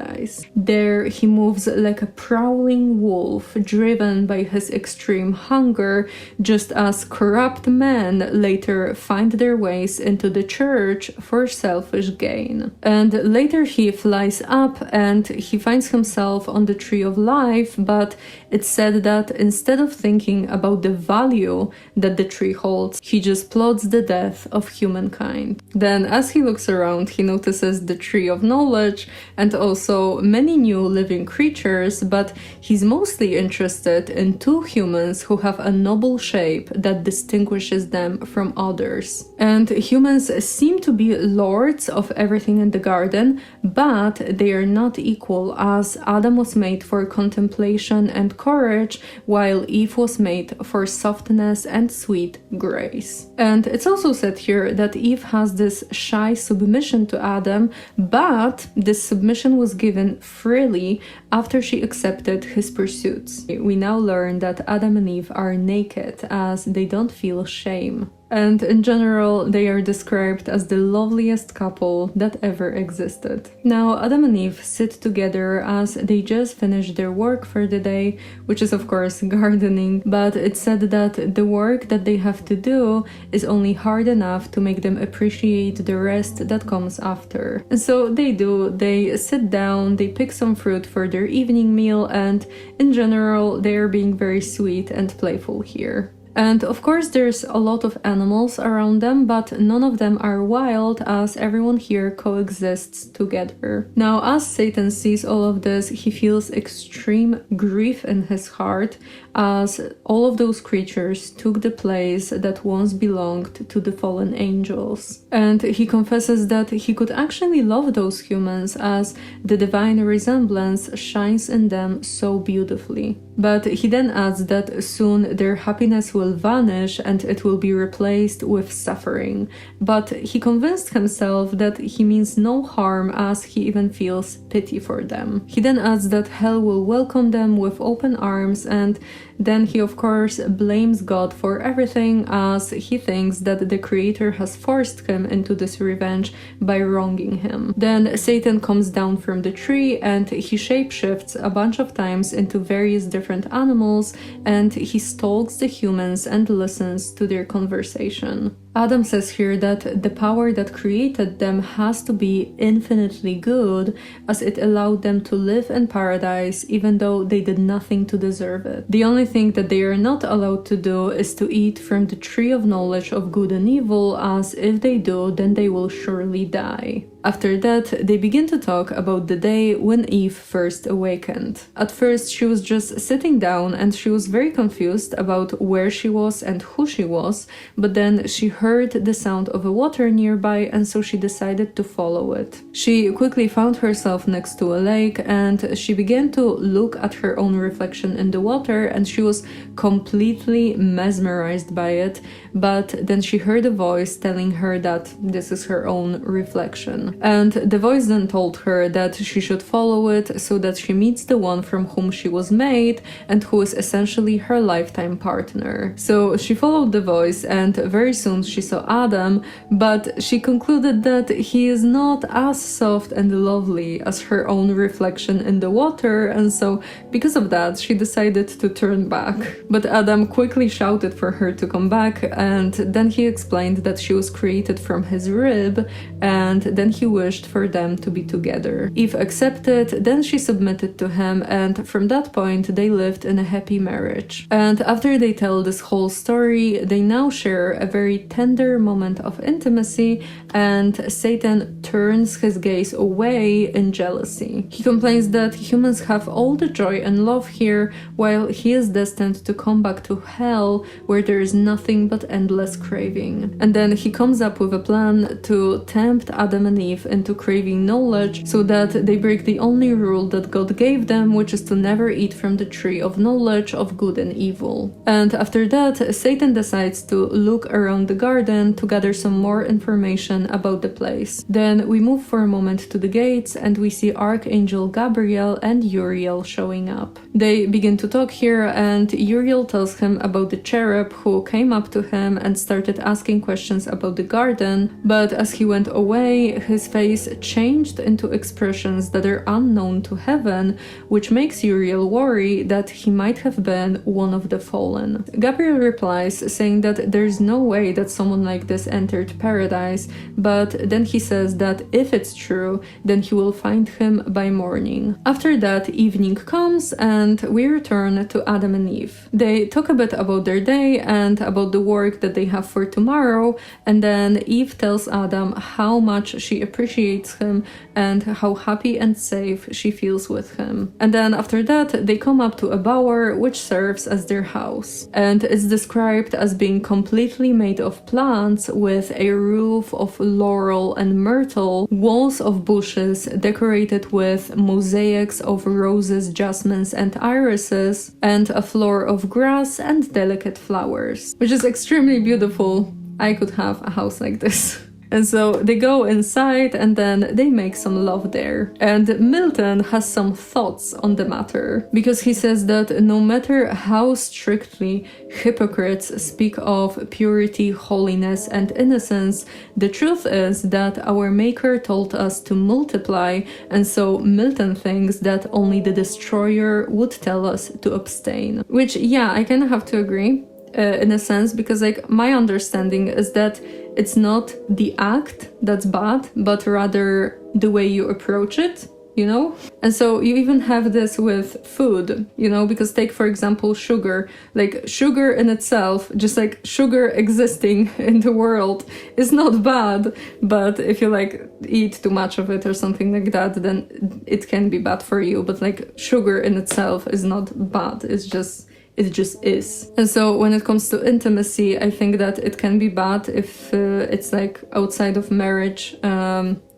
There he moves like a prowling wolf, driven by his extreme hunger, just as corrupt men later find their ways into the church for selfish gain. And later he flies up and he finds himself on the tree of life, but it's said that instead of thinking about the value that the tree holds, he just plots the death of humankind. Then as he looks around, he notices the tree of knowledge and also many new living creatures, but he's mostly interested in two humans who have a noble shape that distinguishes them from others. And humans seem to be lords of everything in the garden, but they are not equal, as Adam was made for contemplation and courage, while Eve was made for softness and sweet grace. And it's also said here that Eve has this shy submission to Adam, but this submission was given freely after she accepted his pursuits. We now learn that Adam and Eve are naked, as they don't feel shame. And in general, they are described as the loveliest couple that ever existed. Now, Adam and Eve sit together as they just finished their work for the day, which is of course gardening, but it's said that the work that they have to do is only hard enough to make them appreciate the rest that comes after. And so they sit down, they pick some fruit for their evening meal, and in general, they are being very sweet and playful here. And of course there's a lot of animals around them, but none of them are wild, as everyone here coexists together. Now, as Satan sees all of this, he feels extreme grief in his heart, as all of those creatures took the place that once belonged to the fallen angels. And he confesses that he could actually love those humans as the divine resemblance shines in them so beautifully. But he then adds that soon their happiness will vanish and it will be replaced with suffering. But he convinced himself that he means no harm as he even feels pity for them. He then adds that hell will welcome them with open arms, and then he of course blames God for everything as he thinks that the creator has forced him into this revenge by wronging him. Then Satan comes down from the tree and he shapeshifts a bunch of times into various different animals, and he stalks the humans and listens to their conversation. Adam says here that the power that created them has to be infinitely good, as it allowed them to live in paradise even though they did nothing to deserve it. The only thing that they are not allowed to do is to eat from the tree of knowledge of good and evil, as if they do, then they will surely die. After that, they begin to talk about the day when Eve first awakened. At first, she was just sitting down and she was very confused about where she was and who she was, but then she heard the sound of a water nearby, and so she decided to follow it. She quickly found herself next to a lake and she began to look at her own reflection in the water, and she was completely mesmerized by it, but then she heard a voice telling her that this is her own reflection. And the voice then told her that she should follow it so that she meets the one from whom she was made and who is essentially her lifetime partner. So she followed the voice, and very soon she saw Adam, but she concluded that he is not as soft and lovely as her own reflection in the water, and so because of that she decided to turn back. But Adam quickly shouted for her to come back, and then he explained that she was created from his rib, and then he wished for them to be together. Eve accepted, then she submitted to him, and from that point they lived in a happy marriage. And after they tell this whole story, they now share a very tender moment of intimacy, and Satan turns his gaze away in jealousy. He complains that humans have all the joy and love here, while he is destined to come back to hell, where there is nothing but endless craving. And then he comes up with a plan to tempt Adam and Eve into craving knowledge so that they break the only rule that God gave them, which is to never eat from the tree of knowledge of good and evil. And after that, Satan decides to look around the garden to gather some more information about the place. Then we move for a moment to the gates and we see Archangel Gabriel and Uriel showing up. They begin to talk here, and Uriel tells him about the cherub who came up to him and started asking questions about the garden, but as he went away, his face changed into expressions that are unknown to heaven, which makes Uriel worry that he might have been one of the fallen. Gabriel replies, saying that there's no way that someone like this entered paradise, but then he says that if it's true, then he will find him by morning. After that, evening comes and we return to Adam and Eve. They talk a bit about their day and about the work that they have for tomorrow, and then Eve tells Adam how much she appreciates him and how happy and safe she feels with him. And then after that, they come up to a bower which serves as their house. And it's described as being completely made of plants with a roof of laurel and myrtle, walls of bushes decorated with mosaics of roses, jasmines, and irises, and a floor of grass and delicate flowers, which is extremely beautiful. I could have a house like this. And so they go inside and then they make some love there. And Milton has some thoughts on the matter, because he says that no matter how strictly hypocrites speak of purity, holiness, and innocence, the truth is that our Maker told us to multiply, and so Milton thinks that only the destroyer would tell us to abstain. Which, yeah, I kind of have to agree. In a sense, because like my understanding is that it's not the act that's bad, but rather the way you approach it, you know? And so you even have this with food, you know, because take for example sugar. Like sugar in itself, just like sugar existing in the world is not bad, but if you like eat too much of it or something like that, then it can be bad for you. But like sugar in itself is not bad, it's just it just is. And so when it comes to intimacy, I think that it can be bad if it's like outside of marriage,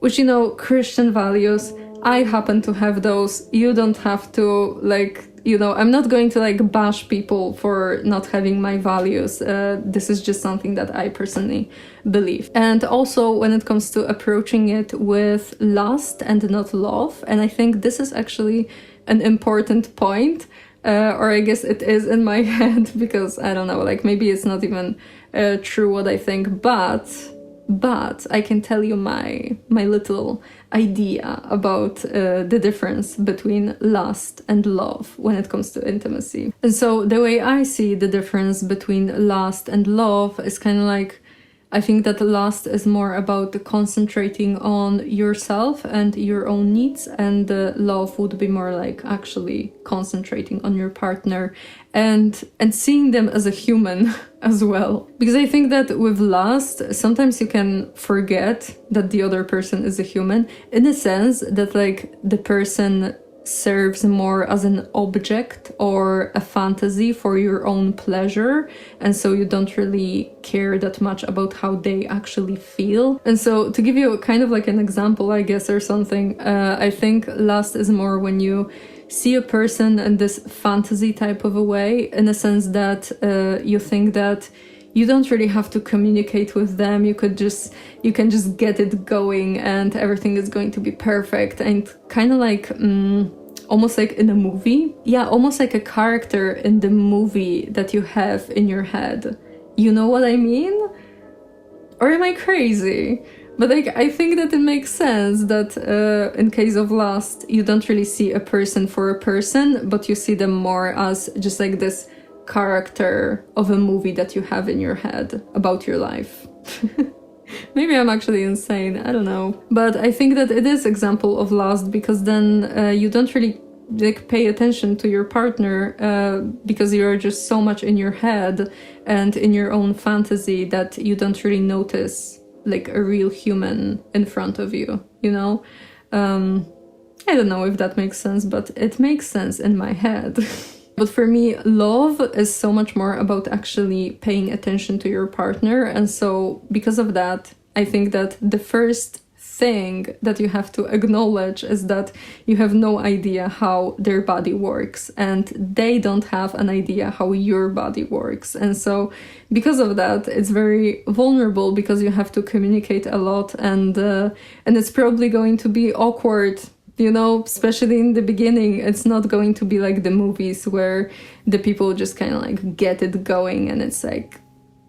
which, you know, Christian values, I happen to have those. You don't have to, like, you know, I'm not going to like bash people for not having my values. This is just something that I personally believe. And also when it comes to approaching it with lust and not love, and I think this is actually an important point, or I guess it is in my head, because I don't know, like maybe it's not even true what I think, but I can tell you my little idea about the difference between lust and love when it comes to intimacy. And so the way I see the difference between lust and love is kind of like, I think that lust is more about concentrating on yourself and your own needs, and love would be more like actually concentrating on your partner and seeing them as a human as well. Because I think that with lust, sometimes you can forget that the other person is a human, in the sense that like the person serves more as an object or a fantasy for your own pleasure, and so you don't really care that much about how they actually feel. And so to give you kind of like an example, I guess, or something, I think lust is more when you see a person in this fantasy type of a way, in a sense that you think that you don't really have to communicate with them. You can just get it going and everything is going to be perfect, and kind of like almost like in a movie. Yeah, almost like a character in the movie that you have in your head. You know what I mean? Or am I crazy? But like, I think that it makes sense that in case of lust, you don't really see a person for a person, but you see them more as just like this character of a movie that you have in your head about your life. Maybe I'm actually insane, I don't know. But I think that it is example of lust, because then you don't really like pay attention to your partner because you're just so much in your head and in your own fantasy that you don't really notice like a real human in front of you, you know? I don't know if that makes sense, but it makes sense in my head. But for me, love is so much more about actually paying attention to your partner. And so because of that, I think that the first thing that you have to acknowledge is that you have no idea how their body works, and they don't have an idea how your body works. And so because of that, it's very vulnerable, because you have to communicate a lot, and it's probably going to be awkward. You know, especially in the beginning, it's not going to be like the movies where the people just kind of like get it going and it's like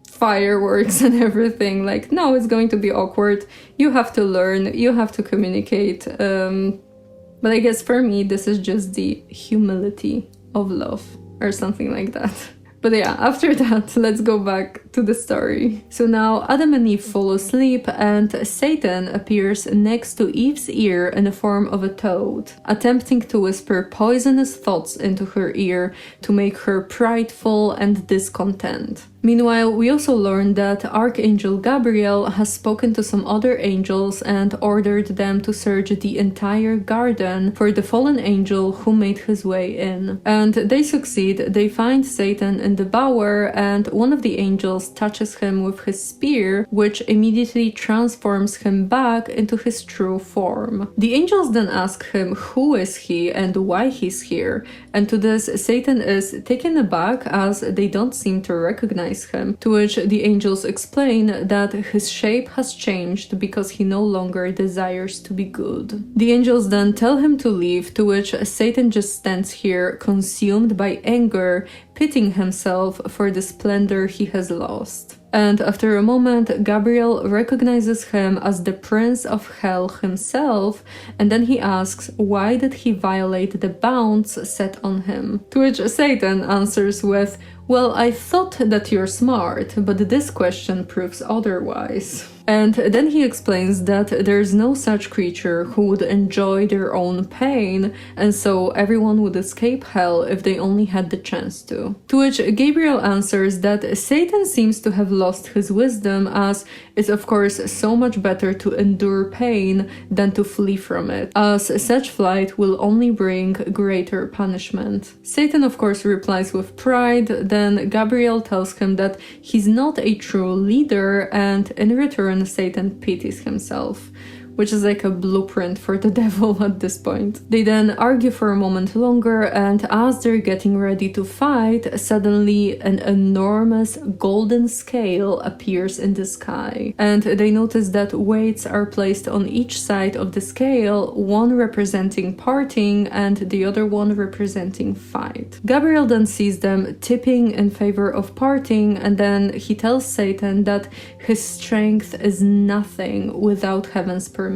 fireworks and everything. Like, no, it's going to be awkward. You have to learn, you have to communicate. But I guess for me, this is just the humility of love or something like that. But yeah, after that, let's go back to the story. So now Adam and Eve fall asleep, and Satan appears next to Eve's ear in the form of a toad, attempting to whisper poisonous thoughts into her ear to make her prideful and discontent. Meanwhile, we also learn that Archangel Gabriel has spoken to some other angels and ordered them to search the entire garden for the fallen angel who made his way in. And they succeed. They find Satan in the bower, and one of the angels touches him with his spear, which immediately transforms him back into his true form. The angels then ask him who is he and why he's here, and to this Satan is taken aback as they don't seem to recognize him, to which the angels explain that his shape has changed because he no longer desires to be good. The angels then tell him to leave, to which Satan just stands here consumed by anger, pitying himself for the splendor he has lost. And after a moment, Gabriel recognizes him as the prince of hell himself, and then he asks why did he violate the bounds set on him. To which Satan answers with, "Well, I thought that you're smart, but this question proves otherwise." And then he explains that there's no such creature who would enjoy their own pain, and so everyone would escape hell if they only had the chance to. To which Gabriel answers that Satan seems to have lost his wisdom, as it's of course so much better to endure pain than to flee from it, as such flight will only bring greater punishment. Satan of course replies with pride, then Gabriel tells him that he's not a true leader, and in return Satan pities himself, which is like a blueprint for the devil at this point. They then argue for a moment longer, and as they're getting ready to fight, suddenly an enormous golden scale appears in the sky. And they notice that weights are placed on each side of the scale, one representing parting and the other one representing fight. Gabriel then sees them tipping in favor of parting, and then he tells Satan that his strength is nothing without heaven's permission.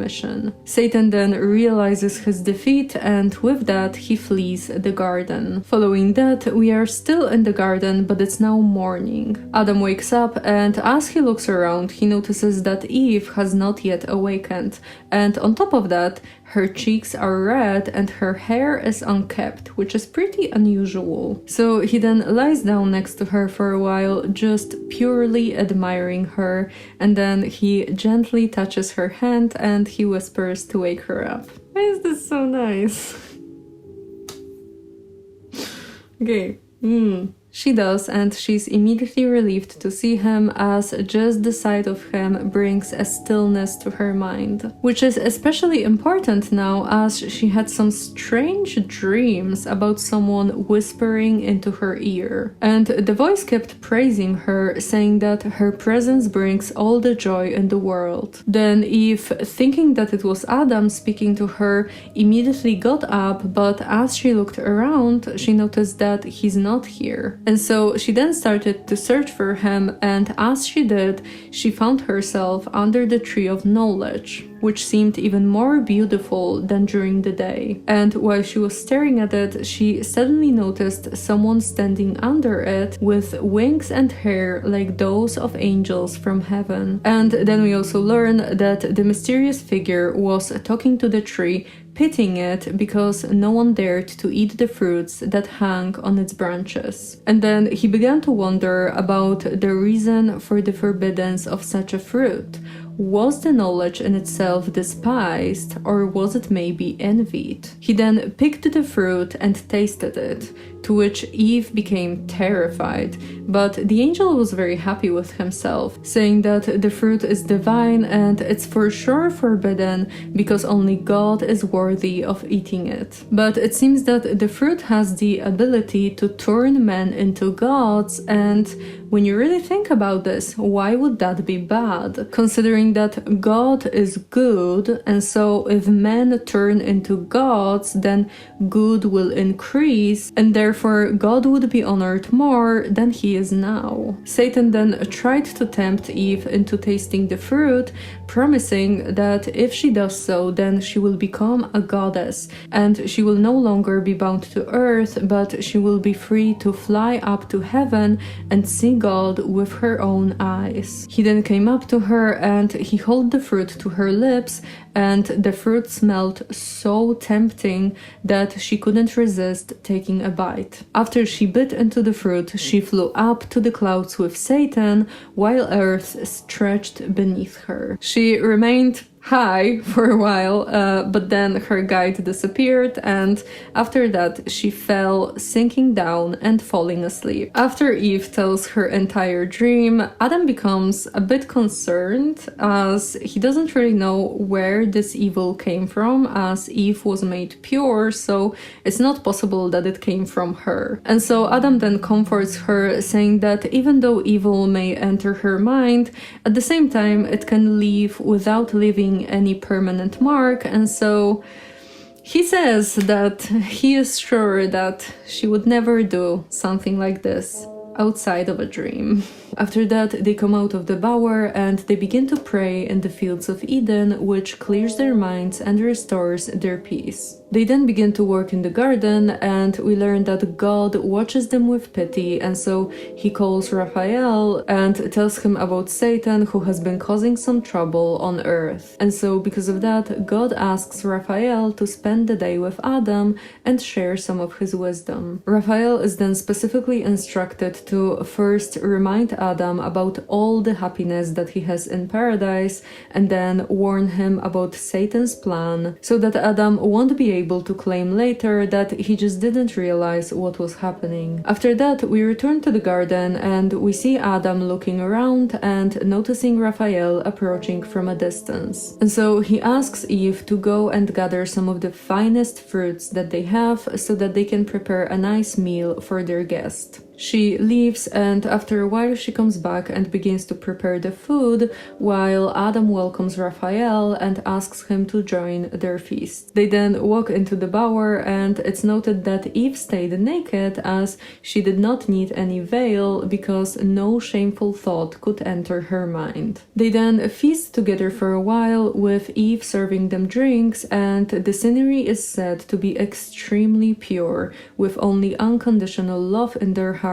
Satan then realizes his defeat, and with that he flees the garden. Following that, we are still in the garden, but it's now morning. Adam wakes up, and as he looks around, he notices that Eve has not yet awakened, and on top of that, her cheeks are red and her hair is unkempt, which is pretty unusual. So he then lies down next to her for a while, just purely admiring her, and then he gently touches her hand and he whispers to wake her up. Why is this so nice? Okay. She does, and she's immediately relieved to see him, as just the sight of him brings a stillness to her mind, which is especially important now as she had some strange dreams about someone whispering into her ear. And the voice kept praising her, saying that her presence brings all the joy in the world. Then Eve, thinking that it was Adam speaking to her, immediately got up, but as she looked around, she noticed that he's not here. And so she then started to search for him, and as she did, she found herself under the tree of knowledge, which seemed even more beautiful than during the day. And while she was staring at it, she suddenly noticed someone standing under it with wings and hair like those of angels from heaven. And then we also learn that the mysterious figure was talking to the tree, pitying it because no one dared to eat the fruits that hung on its branches. And then he began to wonder about the reason for the forbiddance of such a fruit. Was the knowledge in itself despised, or was it maybe envied? He then picked the fruit and tasted it, to which Eve became terrified, but the angel was very happy with himself, saying that the fruit is divine and it's for sure forbidden because only God is worthy of eating it. But it seems that the fruit has the ability to turn men into gods, and when you really think about this, why would that be bad? Considering that God is good, and so if men turn into gods, then good will increase, and therefore God would be honored more than he is now. Satan then tried to tempt Eve into tasting the fruit, promising that if she does so, then she will become a goddess, and she will no longer be bound to earth, but she will be free to fly up to heaven and see God with her own eyes. He then came up to her and he held the fruit to her lips, and the fruit smelled so tempting that she couldn't resist taking a bite. After she bit into the fruit, she flew up to the clouds with Satan, while earth stretched beneath her. She remained high for a while, but then her guide disappeared, and after that she fell, sinking down and falling asleep. After Eve tells her entire dream, Adam becomes a bit concerned, as he doesn't really know where this evil came from, as Eve was made pure, so it's not possible that it came from her. And so Adam then comforts her, saying that even though evil may enter her mind, at the same time it can leave without leaving any permanent mark, and so he says that he is sure that she would never do something like this outside of a dream. After that, they come out of the bower and they begin to pray in the fields of Eden, which clears their minds and restores their peace. They then begin to work in the garden, and we learn that God watches them with pity, and so he calls Raphael and tells him about Satan, who has been causing some trouble on earth. And so because of that, God asks Raphael to spend the day with Adam and share some of his wisdom. Raphael is then specifically instructed to first remind Adam about all the happiness that he has in paradise, and then warn him about Satan's plan, so that Adam won't be able to claim later that he just didn't realize what was happening. After that, we return to the garden and we see Adam looking around and noticing Raphael approaching from a distance. And so he asks Eve to go and gather some of the finest fruits that they have so that they can prepare a nice meal for their guest. She leaves, and after a while she comes back and begins to prepare the food, while Adam welcomes Raphael and asks him to join their feast. They then walk into the bower, and it's noted that Eve stayed naked as she did not need any veil because no shameful thought could enter her mind. They then feast together for a while, with Eve serving them drinks, and the scenery is said to be extremely pure, with only unconditional love in their hearts,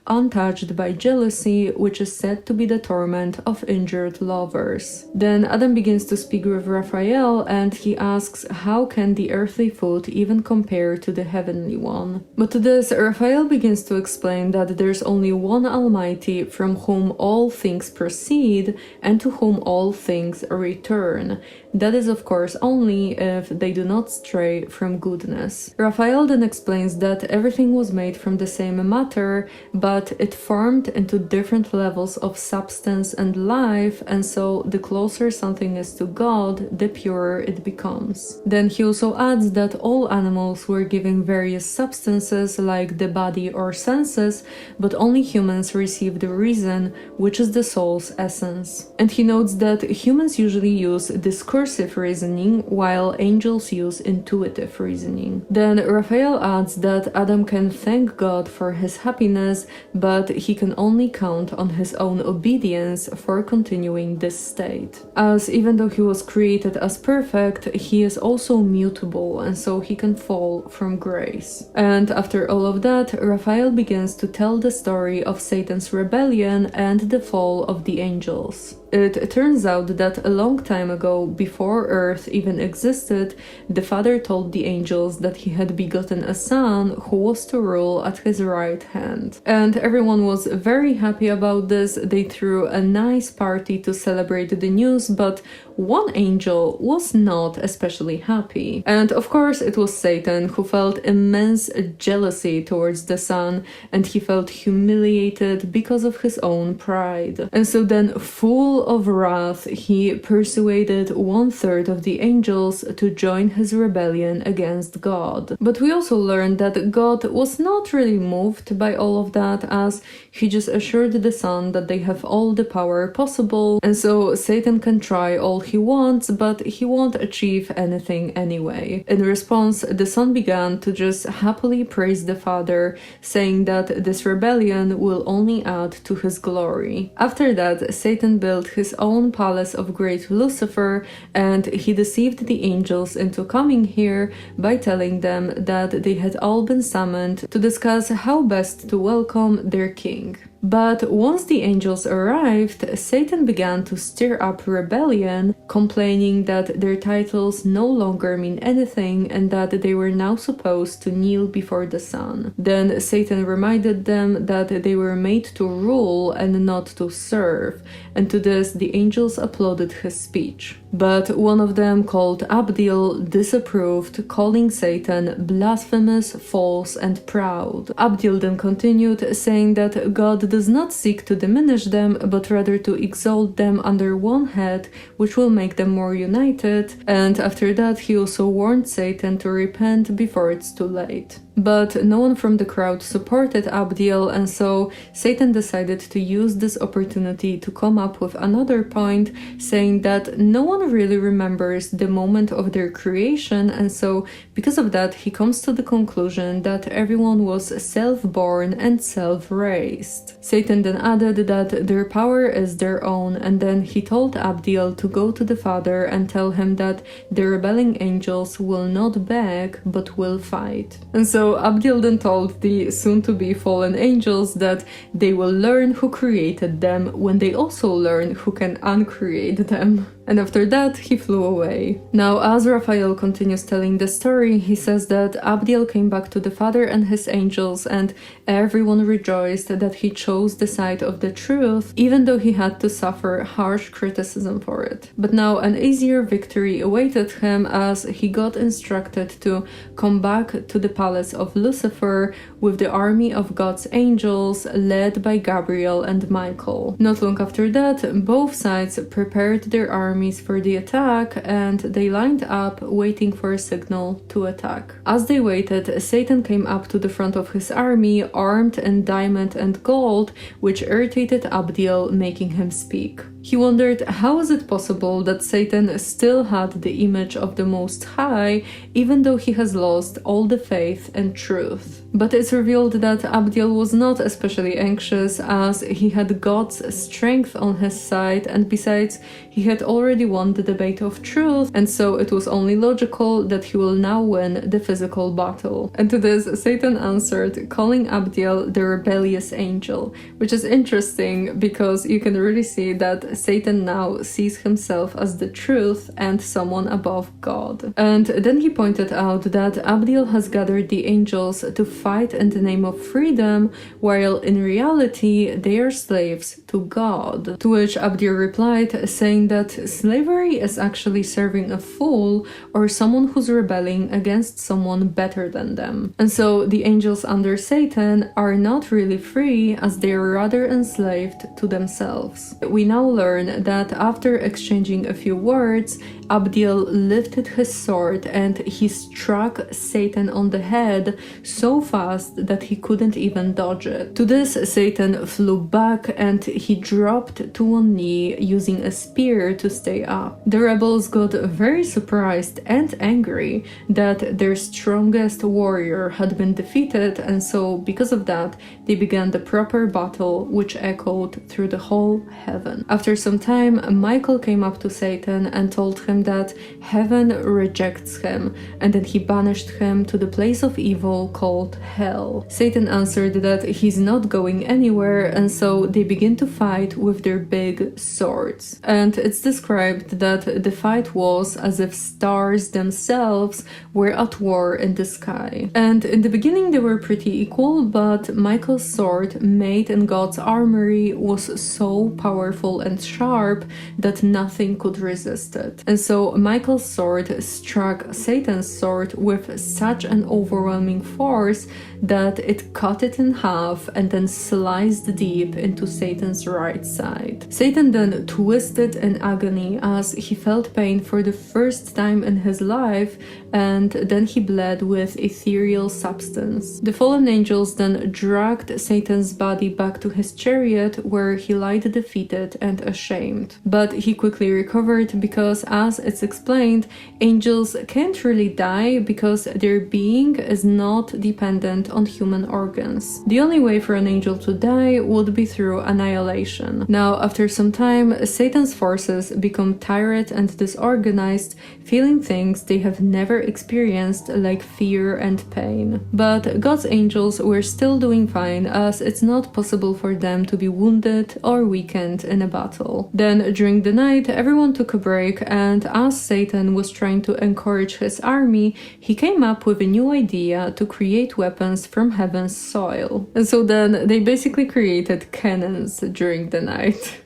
untouched by jealousy, which is said to be the torment of injured lovers. Then Adam begins to speak with Raphael, and he asks how can the earthly food even compare to the heavenly one. But to this, Raphael begins to explain that there's only one Almighty from whom all things proceed and to whom all things return. That is, of course, only if they do not stray from goodness. Raphael then explains that everything was made from the same matter, but it formed into different levels of substance and life, and so the closer something is to God, the purer it becomes. Then he also adds that all animals were given various substances like the body or senses, but only humans receive the reason, which is the soul's essence. And he notes that humans usually use discursive reasoning, while angels use intuitive reasoning. Then Raphael adds that Adam can thank God for his happiness, but he can only count on his own obedience for continuing this state. As even though he was created as perfect, he is also mutable, and so he can fall from grace. And after all of that, Raphael begins to tell the story of Satan's rebellion and the fall of the angels. It turns out that a long time ago, before Earth even existed, the Father told the angels that he had begotten a son who was to rule at his right hand. And everyone was very happy about this. They threw a nice party to celebrate the news, but one angel was not especially happy. And of course it was Satan, who felt immense jealousy towards the son, and he felt humiliated because of his own pride. And so then, full of wrath, he persuaded 1/3 of the angels to join his rebellion against God. But we also learned that God was not really moved by all of that, as he just assured the son that they have all the power possible, and so Satan can try all he wants, but he won't achieve anything anyway. In response, the son began to just happily praise the Father, saying that this rebellion will only add to his glory. After that, Satan built his own palace of great Lucifer, and he deceived the angels into coming here by telling them that they had all been summoned to discuss how best to welcome their king. But once the angels arrived, Satan began to stir up rebellion, complaining that their titles no longer mean anything and that they were now supposed to kneel before the sun. Then Satan reminded them that they were made to rule and not to serve, and to this the angels applauded his speech. But one of them, called Abdil, disapproved, calling Satan blasphemous, false, and proud. Abdil then continued, saying that God does not seek to diminish them, but rather to exalt them under one head, which will make them more united, and after that he also warned Satan to repent before it's too late. But no one from the crowd supported Abdiel, and so Satan decided to use this opportunity to come up with another point, saying that no one really remembers the moment of their creation, and so because of that he comes to the conclusion that everyone was self-born and self-raised. Satan then added that their power is their own, and then he told Abdiel to go to the Father and tell him that the rebelling angels will not beg but will fight. And so Abdiel then told the soon-to-be fallen angels that they will learn who created them when they also learn who can uncreate them. And after that, he flew away. Now, as Raphael continues telling the story, he says that Abdiel came back to the Father and his angels, and everyone rejoiced that he chose the side of the truth, even though he had to suffer harsh criticism for it. But now an easier victory awaited him, as he got instructed to come back to the palace of Lucifer with the army of God's angels led by Gabriel and Michael. Not long after that, both sides prepared their armies for the attack, and they lined up waiting for a signal to attack. As they waited, Satan came up to the front of his army armed in diamond and gold, which irritated Abdiel, making him speak. He wondered how is it possible that Satan still had the image of the Most High, even though he has lost all the faith and truth. But it's revealed that Abdiel was not especially anxious, as he had God's strength on his side, and besides, he had already won the debate of truth, and so it was only logical that he will now win the physical battle. And to this, Satan answered, calling Abdiel the rebellious angel, which is interesting because you can really see that Satan now sees himself as the truth and someone above God. And then he pointed out that Abdiel has gathered the angels to fight in the name of freedom, while in reality they are slaves to God. To which Abdiel replied, saying that slavery is actually serving a fool or someone who's rebelling against someone better than them. And so the angels under Satan are not really free, as they are rather enslaved to themselves. We now learn that after exchanging a few words, Abdiel lifted his sword and he struck Satan on the head so fast that he couldn't even dodge it. To this, Satan flew back and he dropped to one knee using a spear to stay up. The rebels got very surprised and angry that their strongest warrior had been defeated, and so because of that they began the proper battle, which echoed through the whole heaven. After some time, Michael came up to Satan and told him that heaven rejects him, and then he banished him to the place of evil called hell. Satan answered that he's not going anywhere, and so they begin to fight with their big swords. And it's described that the fight was as if stars themselves were at war in the sky. And in the beginning they were pretty equal, but Michael's sword, made in God's armory, was so powerful and sharp that nothing could resist it. And so Michael's sword struck Satan's sword with such an overwhelming force that it cut it in half and then sliced deep into Satan's right side. Satan then twisted in agony as he felt pain for the first time in his life, and then he bled with ethereal substance. The fallen angels then dragged Satan's body back to his chariot, where he lied defeated and ashamed. But he quickly recovered because, as it's explained, angels can't really die because their being is not dependent on human organs. The only way for an angel to die would be through annihilation. Now, after some time, Satan's forces become tired and disorganized, feeling things they have never experienced, like fear and pain. But God's angels were still doing fine, as it's not possible for them to be wounded or weakened in a battle. Then, during the night, everyone took a break, and as Satan was trying to encourage his army, he came up with a new idea to create weapons from heaven's soil. And so then they basically created cannons during the night.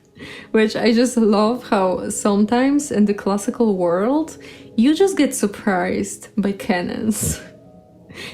Which I just love how sometimes in the classical world you just get surprised by cannons.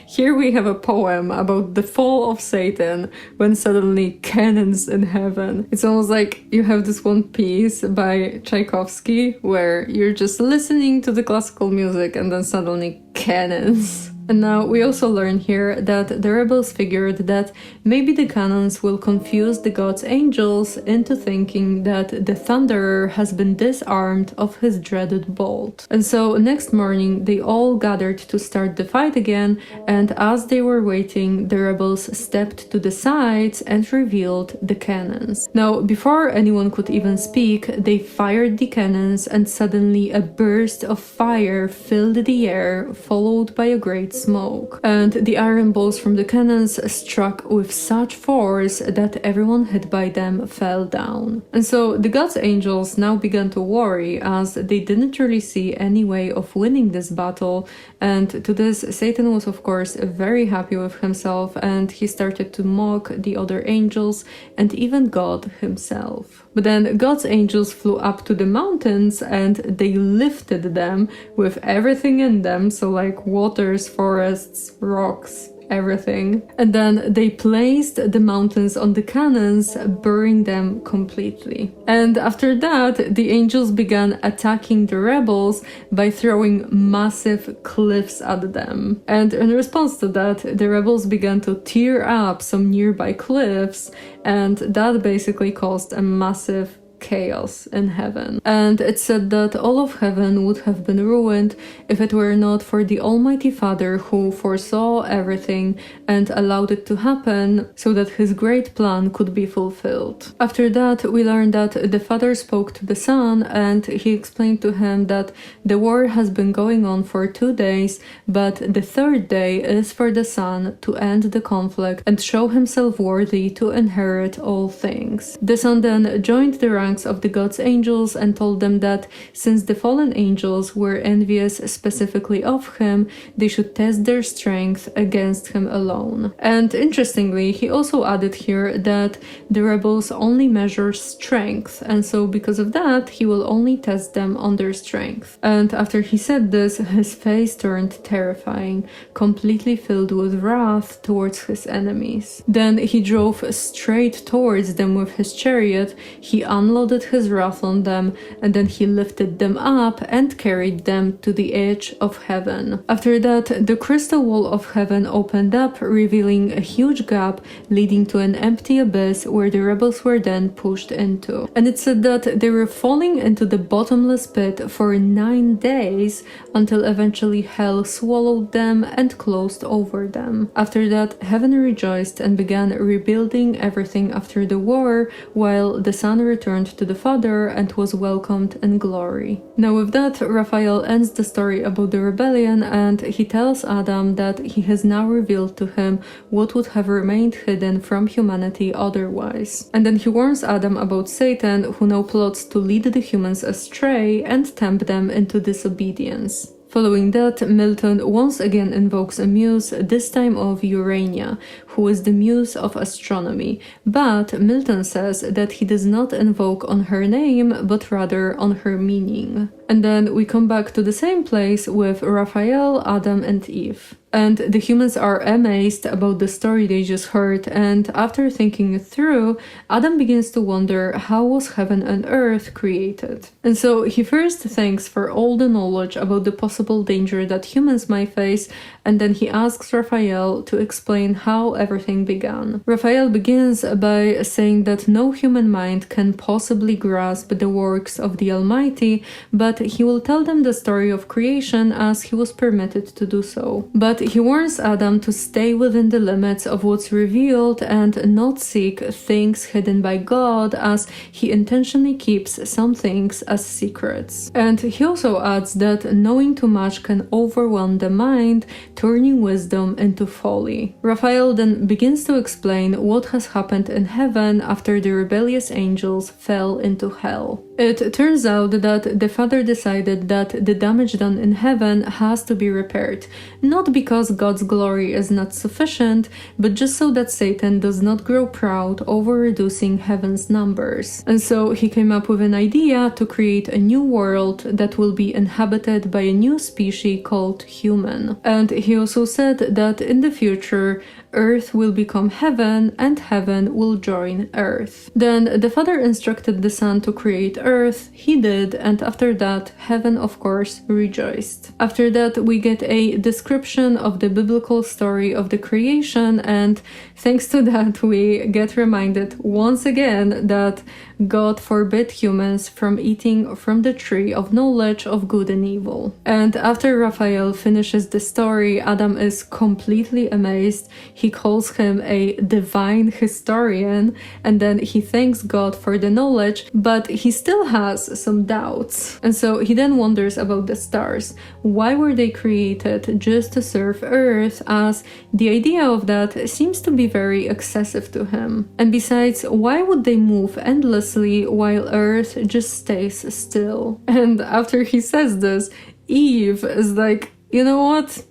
Here we have a poem about the fall of Satan when suddenly cannons in heaven. It's almost like you have this one piece by Tchaikovsky where you're just listening to the classical music and then suddenly cannons. And now we also learn here that the rebels figured that maybe the canons will confuse the god's angels into thinking that the thunderer has been disarmed of his dreaded bolt. And so next morning they all gathered to start the fight again, and as they were waiting, the rebels stepped to the sides and revealed the cannons. Now, before anyone could even speak, they fired the cannons, and suddenly a burst of fire filled the air, followed by a great smoke. And the iron balls from the cannons struck with such force that everyone hit by them fell down. And so the god's angels now began to worry, as they didn't really see any way of winning this battle, and to this Satan was of course very happy with himself, and he started to mock the other angels and even God himself. But then God's angels flew up to the mountains and they lifted them with everything in them, so like waters, forests, rocks, everything. And then they placed the mountains on the cannons, burying them completely. And after that, the angels began attacking the rebels by throwing massive cliffs at them. And in response to that, the rebels began to tear up some nearby cliffs, and that basically caused a massive chaos in heaven. And it said that all of heaven would have been ruined if it were not for the Almighty Father who foresaw everything and allowed it to happen so that his great plan could be fulfilled. After that, we learned that the Father spoke to the Son and he explained to him that the war has been going on for 2 days, but the 3rd day is for the Son to end the conflict and show himself worthy to inherit all things. The Son then joined the ranks of the God's angels and told them that since the fallen angels were envious specifically of him, they should test their strength against him alone. And interestingly, he also added here that the rebels only measure strength, and so because of that, he will only test them on their strength. And after he said this, his face turned terrifying, completely filled with wrath towards his enemies. Then he drove straight towards them with his chariot, he unloaded his wrath on them, and then he lifted them up and carried them to the edge of heaven. After that, the crystal wall of heaven opened up, revealing a huge gap leading to an empty abyss where the rebels were then pushed into. And it said that they were falling into the bottomless pit for 9 days until eventually hell swallowed them and closed over them. After that, heaven rejoiced and began rebuilding everything after the war, while the Son returned to the Father and was welcomed in glory. Now with that, Raphael ends the story about the rebellion, and he tells Adam that he has now revealed to him what would have remained hidden from humanity otherwise. And then he warns Adam about Satan, who now plots to lead the humans astray and tempt them into disobedience. Following that, Milton once again invokes a muse, this time of Urania, who is the muse of astronomy, but Milton says that he does not invoke on her name, but rather on her meaning. And then we come back to the same place with Raphael, Adam, and Eve. And the humans are amazed about the story they just heard, and after thinking it through, Adam begins to wonder how was heaven and earth created. And so he first thanks for all the knowledge about the possible danger that humans might face, and then he asks Raphael to explain how everything began. Raphael begins by saying that no human mind can possibly grasp the works of the Almighty, but he will tell them the story of creation as he was permitted to do so. But he warns Adam to stay within the limits of what's revealed and not seek things hidden by God, as he intentionally keeps some things as secrets. And he also adds that knowing too much can overwhelm the mind, turning wisdom into folly. Raphael then begins to explain what has happened in heaven after the rebellious angels fell into hell. It turns out that the Father decided that the damage done in heaven has to be repaired, not because God's glory is not sufficient, but just so that Satan does not grow proud over reducing heaven's numbers. And so he came up with an idea to create a new world that will be inhabited by a new species called human. And he also said that in the future, Earth will become heaven and heaven will join Earth. Then the Father instructed the Son to create earth, he did, and after that, heaven of course rejoiced. After that, we get a description of the biblical story of the creation, and thanks to that, we get reminded once again that God forbid humans from eating from the tree of knowledge of good and evil. And after Raphael finishes the story, Adam is completely amazed. He calls him a divine historian, and then he thanks God for the knowledge, but he still has some doubts. And so he then wonders about the stars. Why were they created just to serve Earth, as the idea of that seems to be very excessive to him. And besides, why would they move endlessly while Earth just stays still? And after he says this, Eve is like, you know what?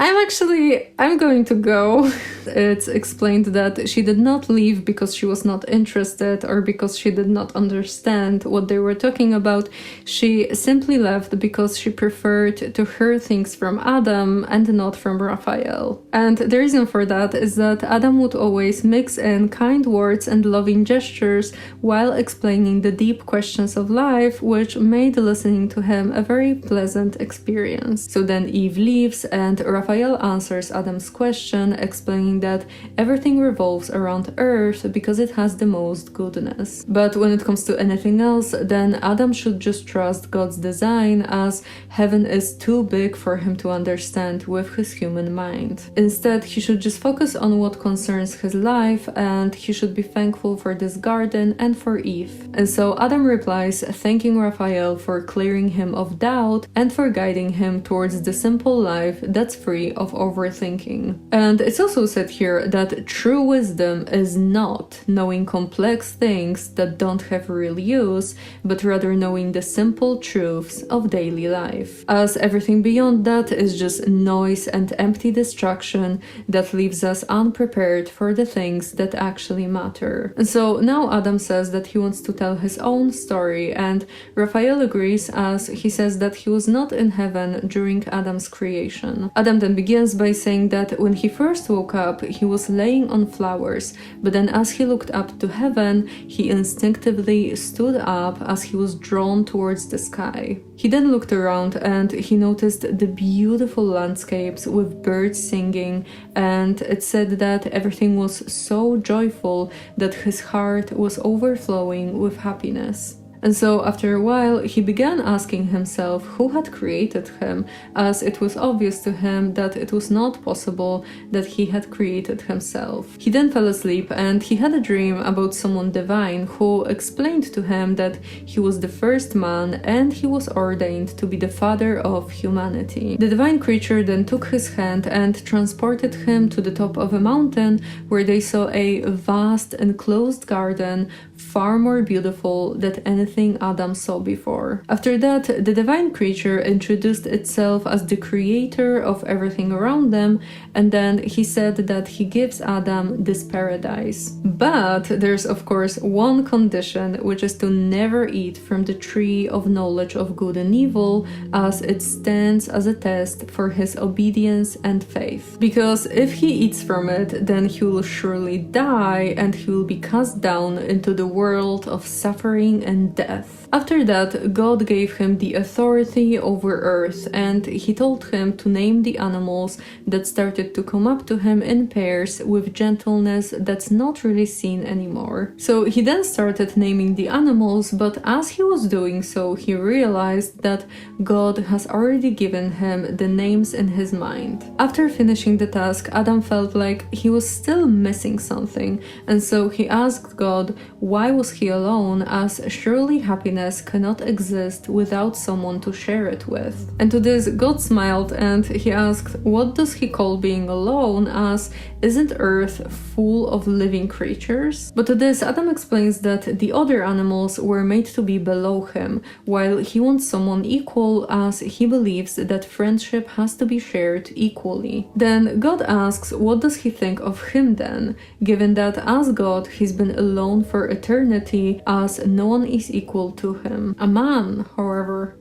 I'm going to go. It's explained that she did not leave because she was not interested or because she did not understand what they were talking about. She simply left because she preferred to hear things from Adam and not from Raphael. And the reason for that is that Adam would always mix in kind words and loving gestures while explaining the deep questions of life, which made listening to him a very pleasant experience. So then Eve leaves, and Raphael answers Adam's question, explaining that everything revolves around Earth because it has the most goodness. But when it comes to anything else, then Adam should just trust God's design, as heaven is too big for him to understand with his human mind. Instead, he should just focus on what concerns his life, and he should be thankful for this garden and for Eve. And so Adam replies, thanking Raphael for clearing him of doubt and for guiding him towards the simple life that's free of overthinking. And it's also said here that true wisdom is not knowing complex things that don't have real use, but rather knowing the simple truths of daily life, as everything beyond that is just noise and empty distraction that leaves us unprepared for the things that actually matter. And so now Adam says that he wants to tell his own story, and Raphael agrees, as he says that he was not in heaven during Adam's creation. Adam then begins by saying that when he first woke up, he was laying on flowers, but then as he looked up to heaven, he instinctively stood up as he was drawn towards the sky. He then looked around and he noticed the beautiful landscapes with birds singing, and it said that everything was so joyful that his heart was overflowing with happiness. And so after a while, he began asking himself who had created him, as it was obvious to him that it was not possible that he had created himself. He then fell asleep, and he had a dream about someone divine who explained to him that he was the first man and he was ordained to be the father of humanity. The divine creature then took his hand and transported him to the top of a mountain, where they saw a vast enclosed garden, far more beautiful than anything Adam saw before. After that, the divine creature introduced itself as the creator of everything around them, and then he said that he gives Adam this paradise. But there's of course one condition, which is to never eat from the tree of knowledge of good and evil, as it stands as a test for his obedience and faith. Because if he eats from it, then he will surely die, and he will be cast down into the world of suffering and death. After that, God gave him the authority over earth, and he told him to name the animals that started to come up to him in pairs with gentleness that's not really seen anymore. So he then started naming the animals, but as he was doing so, he realized that God has already given him the names in his mind. After finishing the task, Adam felt like he was still missing something, and so he asked God why was he alone, as surely happiness cannot exist without someone to share it with. And to this, God smiled and he asked, what does he call being alone, as isn't Earth full of living creatures? But to this, Adam explains that the other animals were made to be below him, while he wants someone equal, as he believes that friendship has to be shared equally. Then God asks, what does he think of him then, given that as God, he's been alone for eternity, as no one is equal to him. A man, however,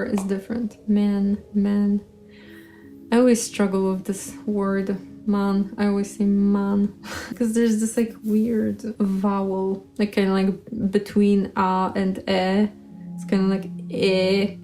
is different. Man. I always struggle with this word. Man. I always say man. Because there's this like weird vowel. Like kind of like between a and e. It's kind of like e.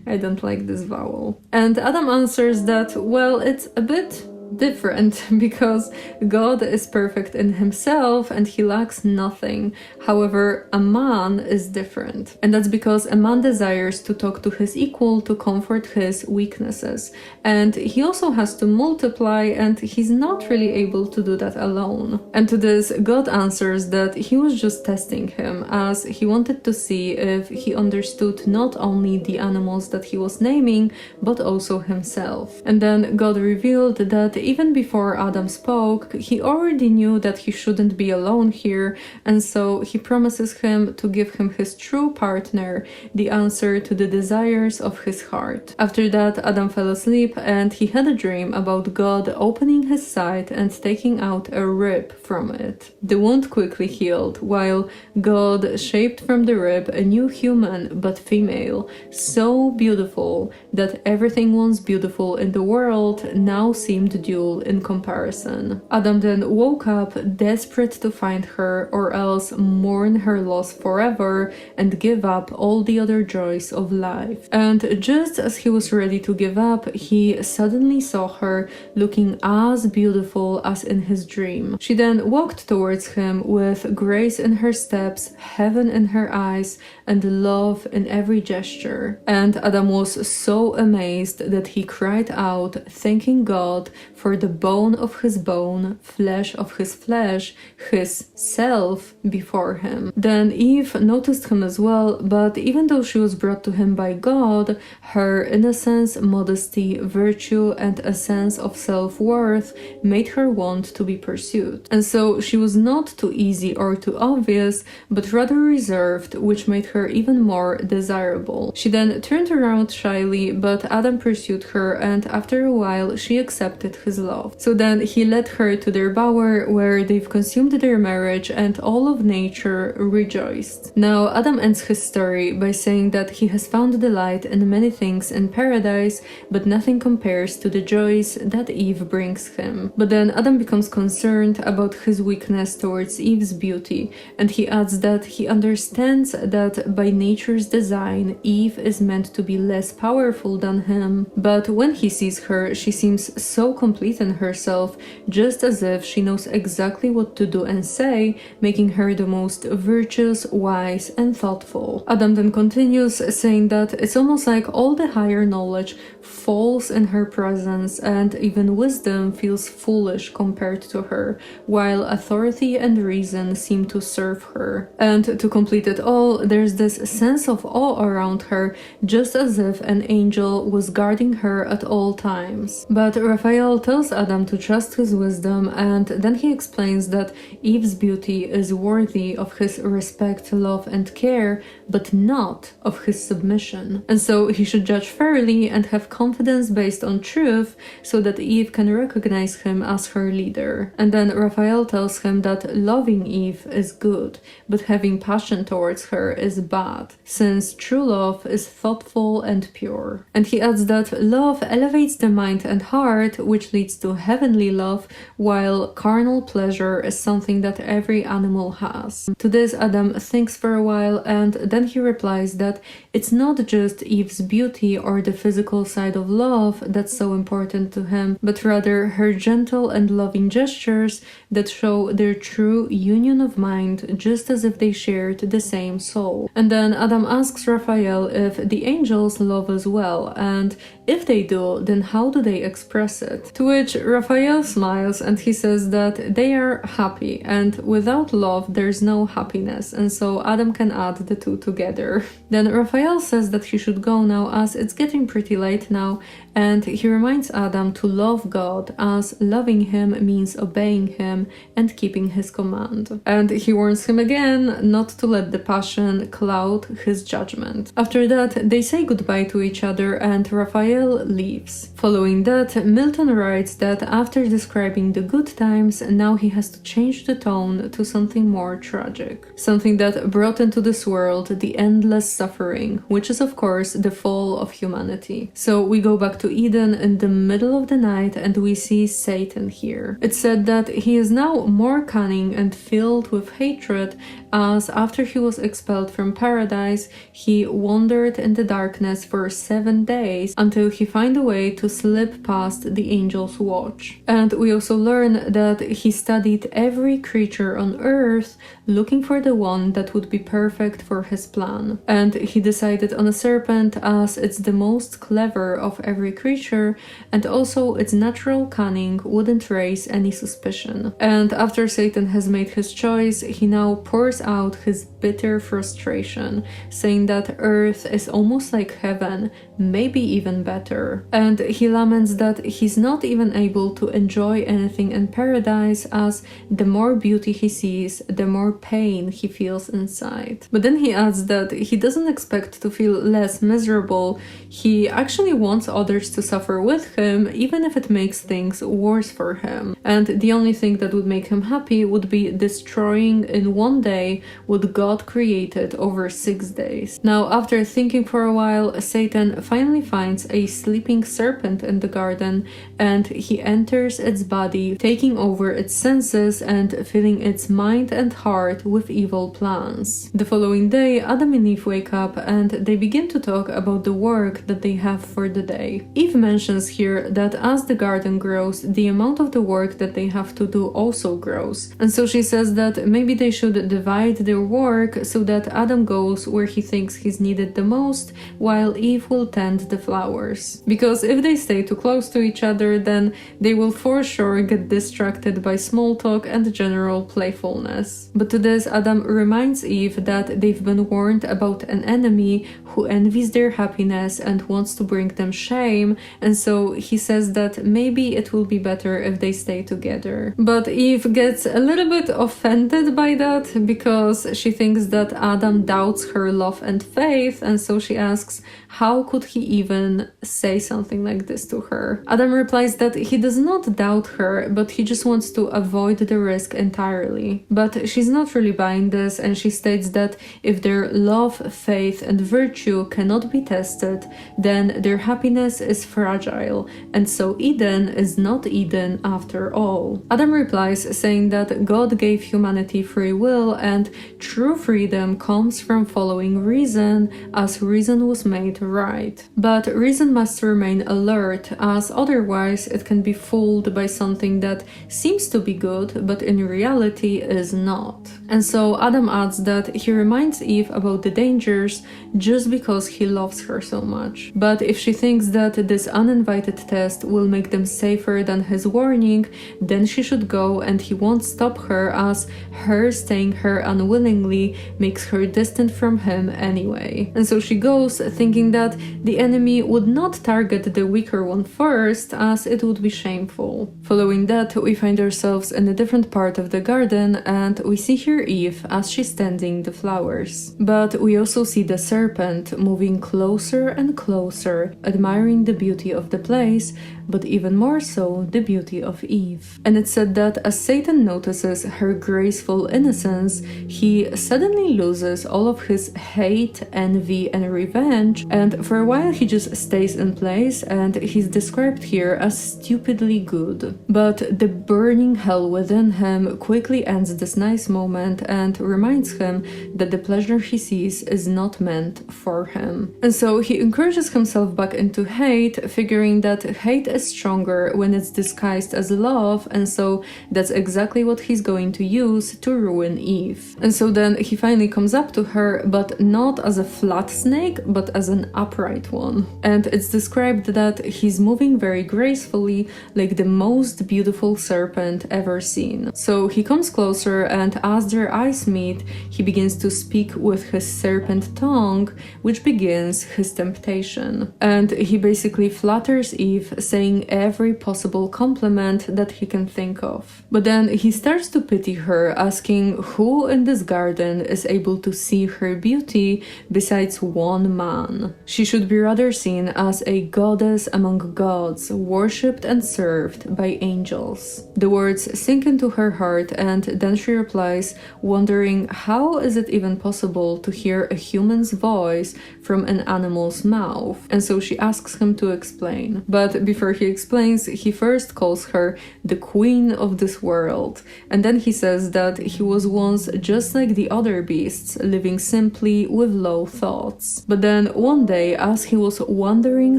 I don't like this vowel. And Adam answers that, well, it's a bit different because God is perfect in himself and he lacks nothing. However, a man is different. And that's because a man desires to talk to his equal to comfort his weaknesses. And he also has to multiply, and he's not really able to do that alone. And to this, God answers that he was just testing him, as he wanted to see if he understood not only the animals that he was naming, but also himself. And then God revealed that even before Adam spoke, he already knew that he shouldn't be alone here, and so he promises him to give him his true partner, the answer to the desires of his heart. After that, Adam fell asleep and he had a dream about God opening his side and taking out a rib from it. The wound quickly healed, while God shaped from the rib a new human, but female, so beautiful that everything once beautiful in the world now seemed dull in comparison. Adam then woke up desperate to find her, or else mourn her loss forever and give up all the other joys of life. And just as he was ready to give up, he suddenly saw her looking as beautiful as in his dream. She then walked towards him with grace in her steps, heaven in her eyes, and love in every gesture. And Adam was so amazed that he cried out, thanking God for the bone of his bone, flesh of his flesh, his self before him. Then Eve noticed him as well, but even though she was brought to him by God, her innocence, modesty, virtue, and a sense of self-worth made her want to be pursued. And so she was not too easy or too obvious, but rather reserved, which made her even more desirable. She then turned around shyly, but Adam pursued her, and after a while she accepted his love. So then he led her to their bower, where they've consumed their marriage, and all of nature rejoiced. Now Adam ends his story by saying that he has found delight in many things in paradise, but nothing compares to the joys that Eve brings him. But then Adam becomes concerned about his weakness towards Eve's beauty, and he adds that he understands that by nature's design, Eve is meant to be less powerful than him. But when he sees her, she seems so complete in herself, just as if she knows exactly what to do and say, making her the most virtuous, wise, and thoughtful. Adam then continues, saying that it's almost like all the higher knowledge falls in her presence, and even wisdom feels foolish compared to her, while authority and reason seem to serve her. And to complete it all, there's this sense of awe around her, just as if an angel was guarding her at all times. But Raphael tells Adam to trust his wisdom, and then he explains that Eve's beauty is worthy of his respect, love, and care, but not of his submission. And so he should judge fairly and have confidence based on truth, so that Eve can recognize him as her leader. And then Raphael tells him that loving Eve is good, but having passion towards her is bad, since true love is thoughtful and pure. And he adds that love elevates the mind and heart, which leads to heavenly love, while carnal pleasure is something that every animal has. To this, Adam thinks for a while, and then he replies that it's not just Eve's beauty or the physical side of love that's so important to him, but rather her gentle and loving gestures that show their true union of mind, just as if they shared the same soul. And then Adam asks Raphael if the angels love as well, and if they do, then how do they express it? To which Raphael smiles and he says that they are happy, and without love there's no happiness, and so Adam can add the two together. Then Raphael says that he should go now, as it's getting pretty late now, and he reminds Adam to love God, as loving him means obeying him and keeping his command. And he warns him again not to let the passion cloud his judgment. After that, they say goodbye to each other, and Raphael betrayal leaves. Following that, Milton writes that after describing the good times, now he has to change the tone to something more tragic. Something that brought into this world the endless suffering, which is of course the fall of humanity. So we go back to Eden in the middle of the night and we see Satan here. It's said that he is now more cunning and filled with hatred, as after he was expelled from paradise, he wandered in the darkness for 7 days until he found a way to slip past the angel's watch. And we also learn that he studied every creature on earth, looking for the one that would be perfect for his plan. And he decided on a serpent as it's the most clever of every creature, and also its natural cunning wouldn't raise any suspicion. And after Satan has made his choice, he now pours out his bitter frustration, saying that earth is almost like heaven, maybe even better. And he laments that he's not even able to enjoy anything in paradise, as the more beauty he sees, the more pain he feels inside. But then he adds that he doesn't expect to feel less miserable. He actually wants others to suffer with him, even if it makes things worse for him. And the only thing that would make him happy would be destroying in one day what God created over 6 days. Now, after thinking for a while, Satan finally finds a sleeping serpent in the garden, and he enters its body, taking over its senses and filling its mind and heart with evil plans. The following day, Adam and Eve wake up and they begin to talk about the work that they have for the day. Eve mentions here that as the garden grows, the amount of the work that they have to do also grows. And so she says that maybe they should divide their work so that Adam goes where he thinks he's needed the most, while Eve will tend the flowers. Because if they stay too close to each other, then they will for sure get distracted by small talk and general playfulness. But to this, Adam reminds Eve that they've been warned about an enemy who envies their happiness and wants to bring them shame, and so he says that maybe it will be better if they stay together. But Eve gets a little bit offended by that because she thinks that Adam doubts her love and faith, and so she asks how could he even say something like this to her. Adam replies that he does not doubt her, but he just wants to avoid the risk entirely. But she's not really buying this, and she states that if their love, faith, and virtue cannot be tested, then their happiness is fragile, and so Eden is not Eden after all. Adam replies saying that God gave humanity free will, and true freedom comes from following reason, as reason was made right. But reason must remain alert, as otherwise it can be fooled by something that seems to be good, but in reality is not. And so Adam adds that he reminds Eve about the dangers just because he loves her so much. But if she thinks that this uninvited test will make them safer than his warning, then she should go, and he won't stop her, as her staying her unwillingly makes her distant from him anyway. And so she goes, thinking that the enemy would not target the weaker one first, as it would be shameful. Following that, we find ourselves in a different part of the garden, and we see here Eve as she's tending the flowers. But we also see the serpent moving closer and closer, admiring the beauty of the place, but even more so the beauty of Eve. And it's said that as Satan notices her graceful innocence, he suddenly loses all of his hate, envy, and revenge, and for a while he just stays in place, and he's described here as stupidly good. But the burning hell within him quickly ends this nice moment and reminds him that the pleasure he sees is not meant for him. And so he encourages himself back into hate, figuring that hate is stronger when it's disguised as love, and so that's exactly what he's going to use to ruin Eve. And so then he finally comes up to her, but not as a flat snake, but as an upright one. And it's described that he's moving very gracefully, like the most beautiful serpent ever seen. So he comes closer, and as their eyes meet, he begins to speak with his serpent tongue, which begins his temptation. And he basically flatters Eve, saying saying every possible compliment that he can think of. But then he starts to pity her, asking who in this garden is able to see her beauty besides one man. She should be rather seen as a goddess among gods, worshipped and served by angels. The words sink into her heart, and then she replies, wondering how is it even possible to hear a human's voice from an animal's mouth, and so she asks him to explain. But before he explains, he first calls her the queen of this world, and then he says that he was once just like the other beasts, living simply with low thoughts. But then one day, as he was wandering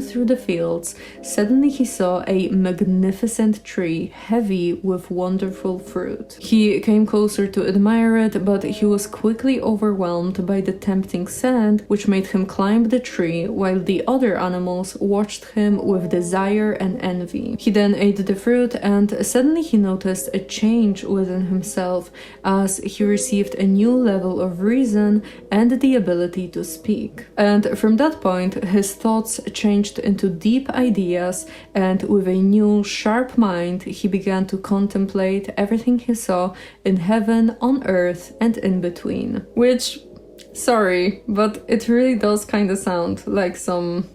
through the fields, suddenly he saw a magnificent tree heavy with wonderful fruit. He came closer to admire it, but he was quickly overwhelmed by the tempting scent, which made him climb the tree, while the other animals watched him with desire and envy. He then ate the fruit, and suddenly he noticed a change within himself as he received a new level of reason and the ability to speak. And from that point, his thoughts changed into deep ideas, and with a new, sharp mind, he began to contemplate everything he saw in heaven, on earth, and in between. Which, sorry, but it really does kind of sound like some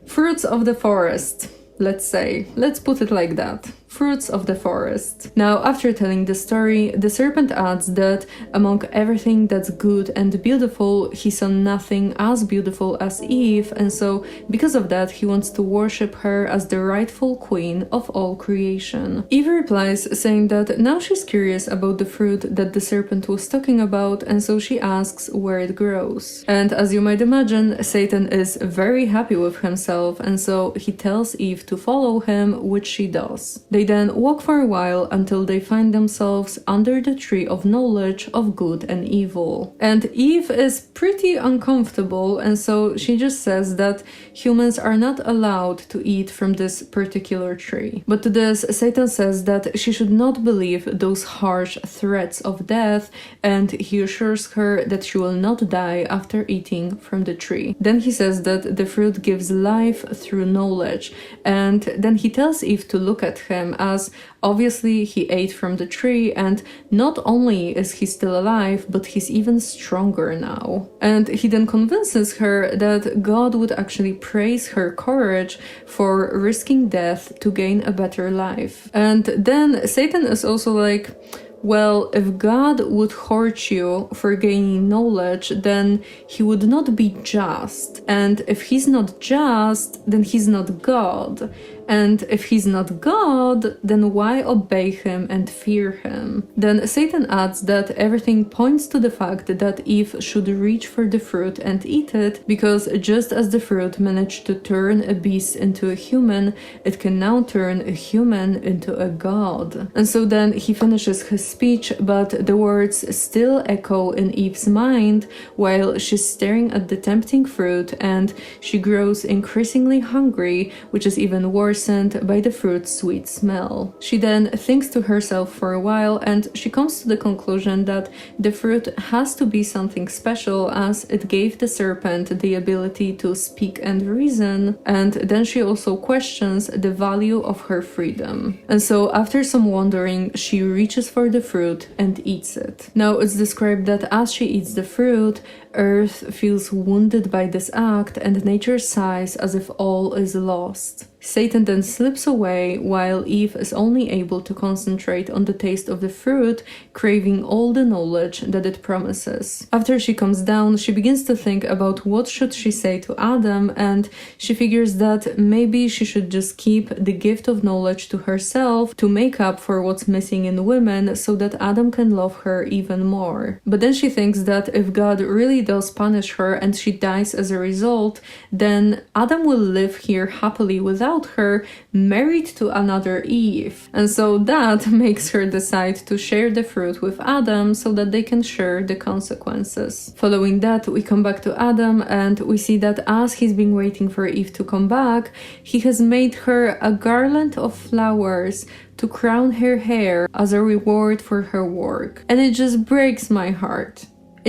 fruits of the forest, let's say. Let's put it like that. Fruits of the forest. Now, after telling the story, the serpent adds that among everything that's good and beautiful, he saw nothing as beautiful as Eve, and so because of that, he wants to worship her as the rightful queen of all creation. Eve replies, saying that now she's curious about the fruit that the serpent was talking about, and so she asks where it grows. And as you might imagine, Satan is very happy with himself, and so he tells Eve to follow him, which she does. They then walk for a while until they find themselves under the tree of knowledge of good and evil. And Eve is pretty uncomfortable, and so she just says that humans are not allowed to eat from this particular tree. But to this, Satan says that she should not believe those harsh threats of death, and he assures her that she will not die after eating from the tree. Then he says that the fruit gives life through knowledge, and then he tells Eve to look at him, as obviously he ate from the tree, and not only is he still alive, but he's even stronger now. And he then convinces her that God would actually praise her courage for risking death to gain a better life. And then Satan is also like, well, if God would hurt you for gaining knowledge, then he would not be just. And if he's not just, then he's not God. And if he's not God, then why obey him and fear him? Then Satan adds that everything points to the fact that Eve should reach for the fruit and eat it, because just as the fruit managed to turn a beast into a human, it can now turn a human into a god. And so then he finishes his speech, but the words still echo in Eve's mind while she's staring at the tempting fruit, and she grows increasingly hungry, which is even worsened by the fruit's sweet smell. She then thinks to herself for a while, and she comes to the conclusion that the fruit has to be something special, as it gave the serpent the ability to speak and reason, and then she also questions the value of her freedom. And so after some wondering, she reaches for the fruit and eats it. Now it's described that as she eats the fruit, Earth feels wounded by this act, and nature sighs as if all is lost. Satan then slips away, while Eve is only able to concentrate on the taste of the fruit, craving all the knowledge that it promises. After she comes down, she begins to think about what should she say to Adam, and she figures that maybe she should just keep the gift of knowledge to herself to make up for what's missing in women, so that Adam can love her even more. But then she thinks that if God really does punish her and she dies as a result, then Adam will live here happily without her, married to another Eve. And so that makes her decide to share the fruit with Adam so that they can share the consequences. Following that, we come back to Adam, and we see that as he's been waiting for Eve to come back, he has made her a garland of flowers to crown her hair as a reward for her work. And it just breaks my heart.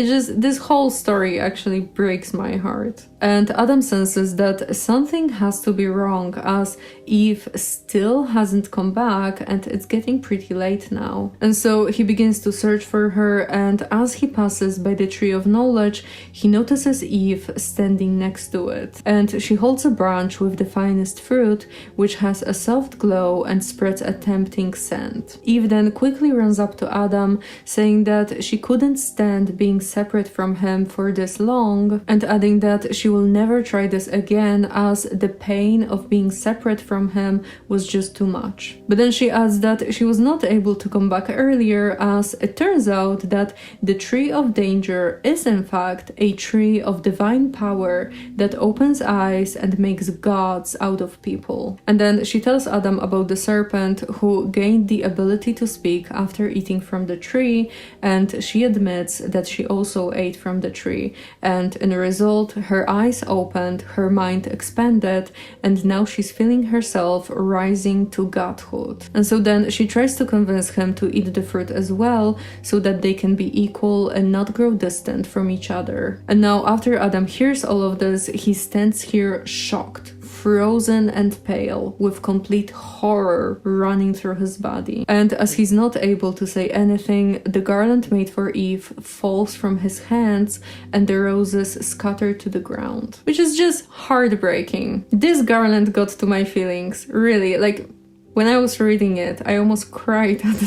this whole story actually breaks my heart. And Adam senses that something has to be wrong, as Eve still hasn't come back and it's getting pretty late now. And so he begins to search for her, and as he passes by the tree of knowledge, he notices Eve standing next to it. And she holds a branch with the finest fruit, which has a soft glow and spreads a tempting scent. Eve then quickly runs up to Adam, saying that she couldn't stand being separate from him for this long, and adding that she will never try this again, as the pain of being separate from him was just too much. But then she adds that she was not able to come back earlier, as it turns out that the tree of danger is in fact a tree of divine power that opens eyes and makes gods out of people. And then she tells Adam about the serpent who gained the ability to speak after eating from the tree, and she admits that she also ate from the tree, and in a result her eyes opened, her mind expanded, and now she's feeling herself rising to godhood. And so then she tries to convince him to eat the fruit as well, so that they can be equal and not grow distant from each other. And now after Adam hears all of this, he stands here shocked, frozen and pale, with complete horror running through his body. And as he's not able to say anything, the garland made for Eve falls from his hands and the roses scatter to the ground. Which is just heartbreaking. This garland got to my feelings, really. Like, when I was reading it, I almost cried at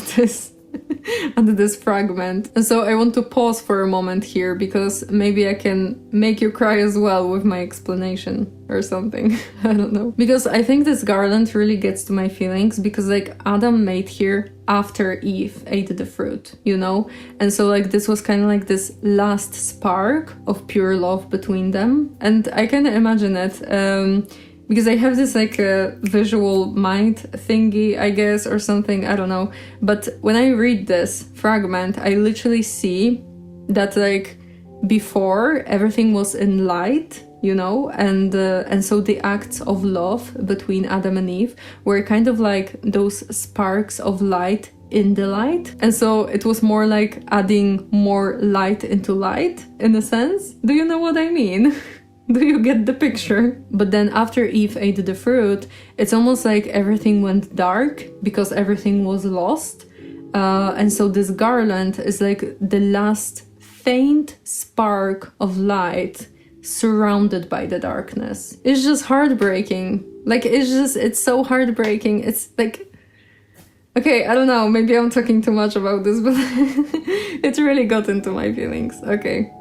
this fragment. And so I want to pause for a moment here, because maybe I can make you cry as well with my explanation or something. I don't know. Because I think this garland really gets to my feelings, because like Adam made here after Eve ate the fruit, you know? And so like this was kind of like this last spark of pure love between them. And I can imagine it. Because I have this like a visual mind thingy, I guess, or something, I don't know. But when I read this fragment, I literally see that like before everything was in light, you know, and so the acts of love between Adam and Eve were kind of like those sparks of light in the light. And so it was more like adding more light into light, in a sense. Do you know what I mean? Do you get the picture? But then after Eve ate the fruit, it's almost like everything went dark because everything was lost. And so this garland is like the last faint spark of light surrounded by the darkness. It's just heartbreaking. Like, it's so heartbreaking. It's like, okay, I don't know, maybe I'm talking too much about this, but it really got into my feelings. Okay.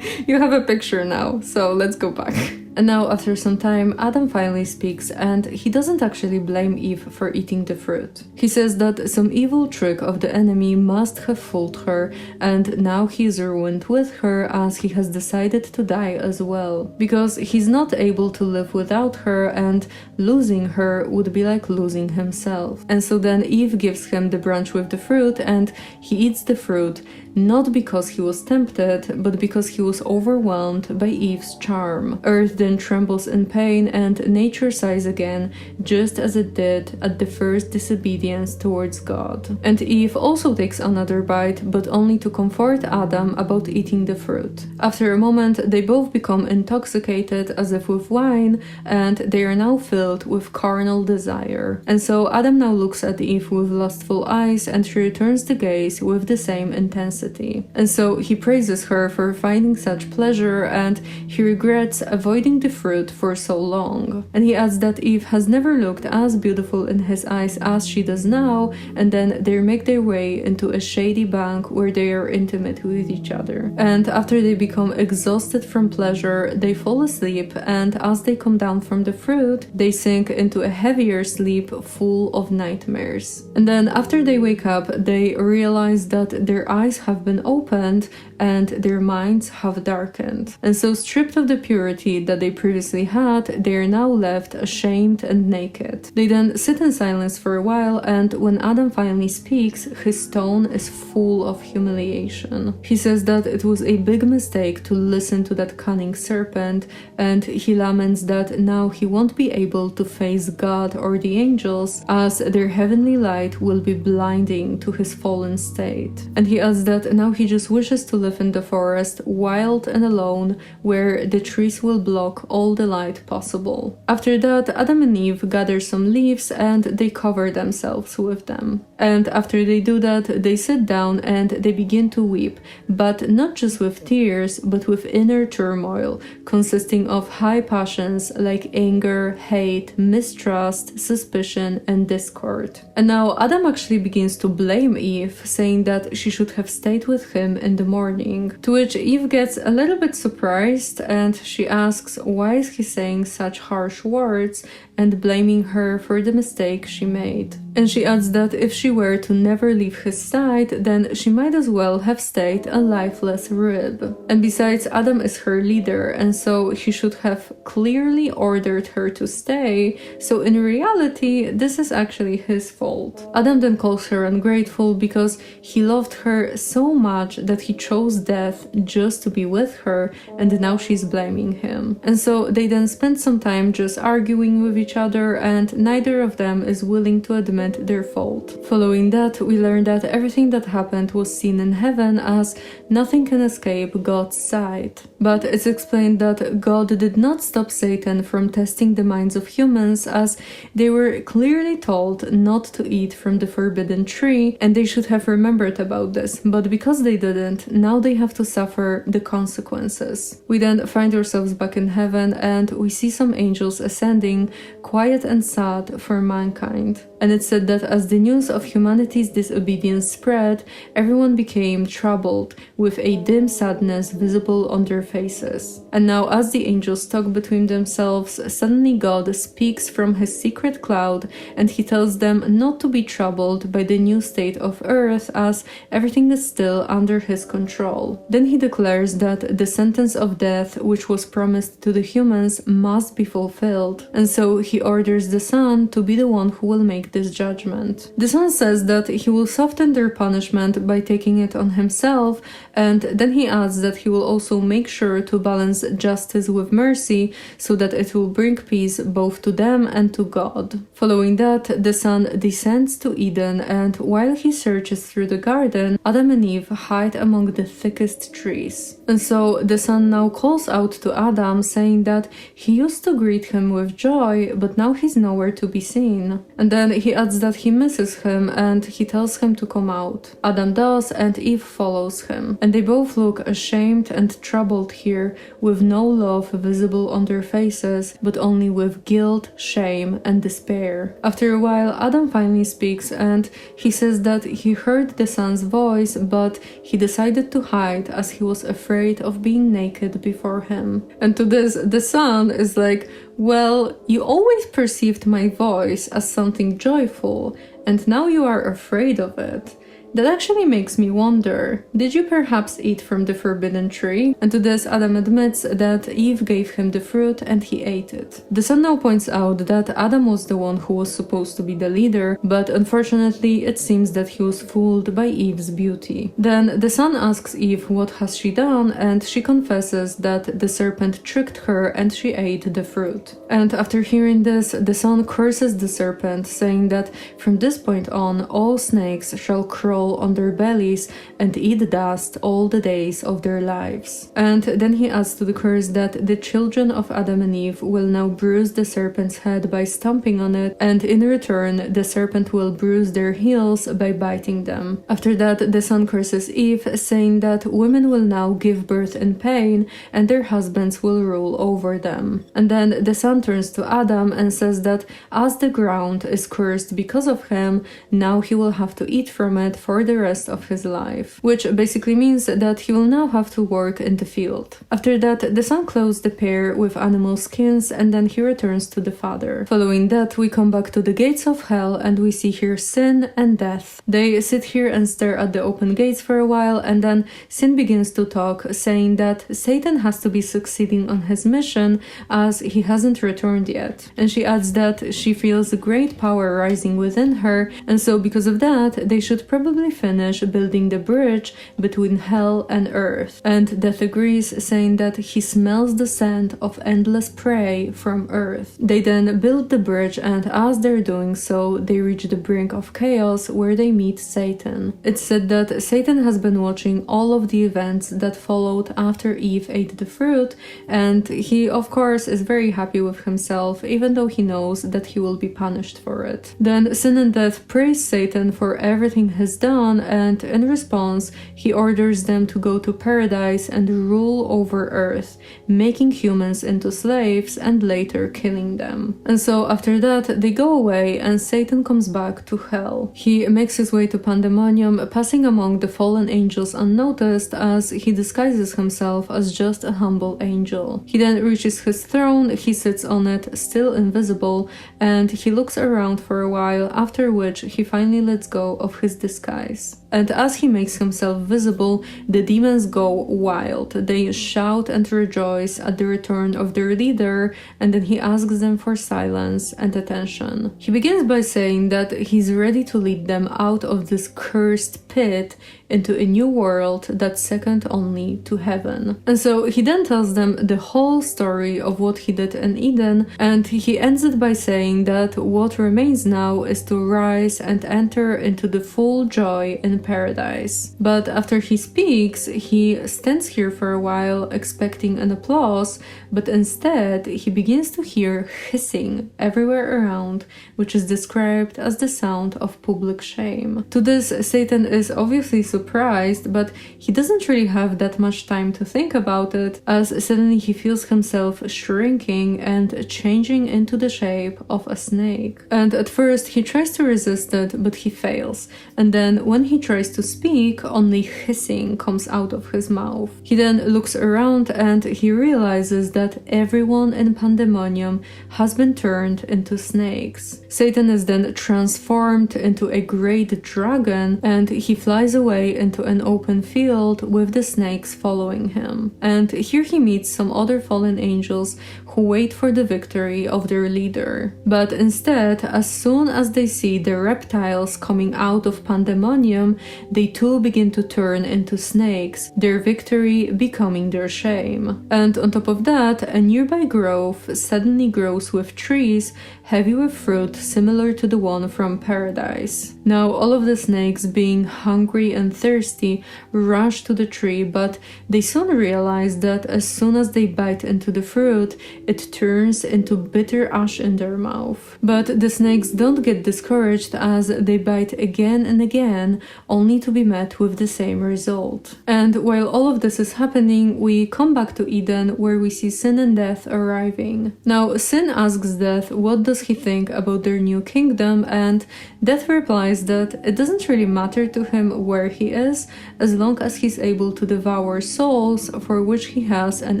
You have a picture now, so let's go back. And now, after some time, Adam finally speaks, and he doesn't actually blame Eve for eating the fruit. He says that some evil trick of the enemy must have fooled her, and now he's ruined with her, as he has decided to die as well. Because he's not able to live without her, and losing her would be like losing himself. And so then Eve gives him the branch with the fruit, and he eats the fruit, not because he was tempted, but because he was overwhelmed by Eve's charm. Earth then trembles in pain, and nature sighs again, just as it did at the first disobedience towards God. And Eve also takes another bite, but only to comfort Adam about eating the fruit. After a moment, they both become intoxicated as if with wine, and they are now filled with carnal desire. And so Adam now looks at Eve with lustful eyes, and she returns the gaze with the same intensity. And so he praises her for finding such pleasure, and he regrets avoiding the fruit for so long. And he adds that Eve has never looked as beautiful in his eyes as she does now, and then they make their way into a shady bank where they are intimate with each other. And after they become exhausted from pleasure, they fall asleep, and as they come down from the fruit, they sink into a heavier sleep full of nightmares. And then after they wake up, they realize that their eyes have been opened and their minds have darkened. And so, stripped of the purity that they previously had, they are now left ashamed and naked. They then sit in silence for a while, and when Adam finally speaks, his tone is full of humiliation. He says that it was a big mistake to listen to that cunning serpent, and he laments that now he won't be able to face God or the angels, as their heavenly light will be blinding to his fallen state. And he adds that that now he just wishes to live in the forest, wild and alone, where the trees will block all the light possible. After that, Adam and Eve gather some leaves and they cover themselves with them. And after they do that, they sit down and they begin to weep, but not just with tears, but with inner turmoil, consisting of high passions like anger, hate, mistrust, suspicion, and discord. And now Adam actually begins to blame Eve, saying that she should have stayed with him in the morning, to which Eve gets a little bit surprised and she asks why is he saying such harsh words and blaming her for the mistake she made. And she adds that if she were to never leave his side, then she might as well have stayed a lifeless rib. And besides, Adam is her leader, and so he should have clearly ordered her to stay, so in reality, this is actually his fault. Adam then calls her ungrateful because he loved her so much that he chose death just to be with her, and now she's blaming him. And so they then spend some time just arguing with each other, and neither of them is willing to admit their fault. Following that, we learn that everything that happened was seen in heaven, as nothing can escape God's sight. But it's explained that God did not stop Satan from testing the minds of humans, as they were clearly told not to eat from the forbidden tree, and they should have remembered about this. But because they didn't, now they have to suffer the consequences. We then find ourselves back in heaven, and we see some angels ascending, quiet and sad for mankind. And it said that as the news of humanity's disobedience spread, everyone became troubled, with a dim sadness visible on their faces. And now as the angels talk between themselves, suddenly God speaks from his secret cloud, and he tells them not to be troubled by the new state of earth, as everything is still under his control. Then he declares that the sentence of death, which was promised to the humans, must be fulfilled. And so he orders the Son to be the one who will make this judgment. The Son says that he will soften their punishment by taking it on himself, and then he adds that he will also make sure to balance justice with mercy so that it will bring peace both to them and to God. Following that, the Son descends to Eden, and while he searches through the garden, Adam and Eve hide among the thickest trees. And so the Son now calls out to Adam, saying that he used to greet him with joy, but now he's nowhere to be seen. And then he adds that he misses him, and he tells him to come out. Adam does, and Eve follows him. And they both look ashamed and troubled here, with no love visible on their faces, but only with guilt, shame, and despair. After a while, Adam finally speaks, and he says that he heard the Son's voice, but he decided to hide as he was afraid of being naked before him. And to this, the Son is like, well, you always perceived my voice as something joyful, and now you are afraid of it. That actually makes me wonder, did you perhaps eat from the forbidden tree? And to this, Adam admits that Eve gave him the fruit and he ate it. The Son now points out that Adam was the one who was supposed to be the leader, but unfortunately it seems that he was fooled by Eve's beauty. Then the Son asks Eve what has she done, and she confesses that the serpent tricked her and she ate the fruit. And after hearing this, the Son curses the serpent, saying that from this point on all snakes shall crawl on their bellies and eat dust all the days of their lives. And then he adds to the curse that the children of Adam and Eve will now bruise the serpent's head by stomping on it, and in return the serpent will bruise their heels by biting them. After that, the Son curses Eve, saying that women will now give birth in pain and their husbands will rule over them. And then the Son turns to Adam and says that as the ground is cursed because of him, now he will have to eat from it for the rest of his life, which basically means that he will now have to work in the field. After that, the Son clothes the pair with animal skins, and then he returns to the Father. Following that, we come back to the gates of hell, and we see here sin and death. They sit here and stare at the open gates for a while, and then Sin begins to talk, saying that Satan has to be succeeding on his mission as he hasn't returned yet. And she adds that she feels great power rising within her, and so because of that, they should probably probably finish building the bridge between hell and earth. And Death agrees, saying that he smells the scent of endless prey from earth. They then build the bridge, and as they're doing so, they reach the brink of chaos where they meet Satan. It's said that Satan has been watching all of the events that followed after Eve ate the fruit, and he of course is very happy with himself, even though he knows that he will be punished for it. Then Sin and Death praise Satan for everything he's done, and in response he orders them to go to paradise and rule over earth, making humans into slaves and later killing them. And so after that they go away and Satan comes back to hell. He makes his way to Pandemonium, passing among the fallen angels unnoticed as he disguises himself as just a humble angel. He then reaches his throne, he sits on it, still invisible, and he looks around for a while, after which he finally lets go of his disguise. And as he makes himself visible, the demons go wild. They shout and rejoice at the return of their leader, and then he asks them for silence and attention. He begins by saying that he's ready to lead them out of this cursed pit into a new world that's second only to heaven. And so he then tells them the whole story of what he did in Eden, and he ends it by saying that what remains now is to rise and enter into the full joy in paradise. But after he speaks, he stands here for a while expecting an applause, but instead he begins to hear hissing everywhere around, which is described as the sound of public shame. To this, Satan is obviously surprised, but he doesn't really have that much time to think about it, as suddenly he feels himself shrinking and changing into the shape of a snake. And at first he tries to resist it, but he fails, and then when he tries to speak, only hissing comes out of his mouth. He then looks around and he realizes that everyone in Pandemonium has been turned into snakes. Satan is then transformed into a great dragon, and he flies away into an open field with the snakes following him. And here he meets some other fallen angels who wait for the victory of their leader. But instead, as soon as they see the reptiles coming out of Pandemonium, they too begin to turn into snakes, their victory becoming their shame. And on top of that, a nearby grove suddenly grows with trees heavy with fruit similar to the one from paradise. Now all of the snakes, being hungry and thirsty, rush to the tree, but they soon realize that as soon as they bite into the fruit, it turns into bitter ash in their mouth. But the snakes don't get discouraged as they bite again and again, only to be met with the same result. And while all of this is happening, we come back to Eden, where we see Sin and Death arriving. Now Sin asks Death what does he think about their new kingdom, and Death replies that it doesn't really matter to him where he is, as long as he's able to devour souls, for which he has an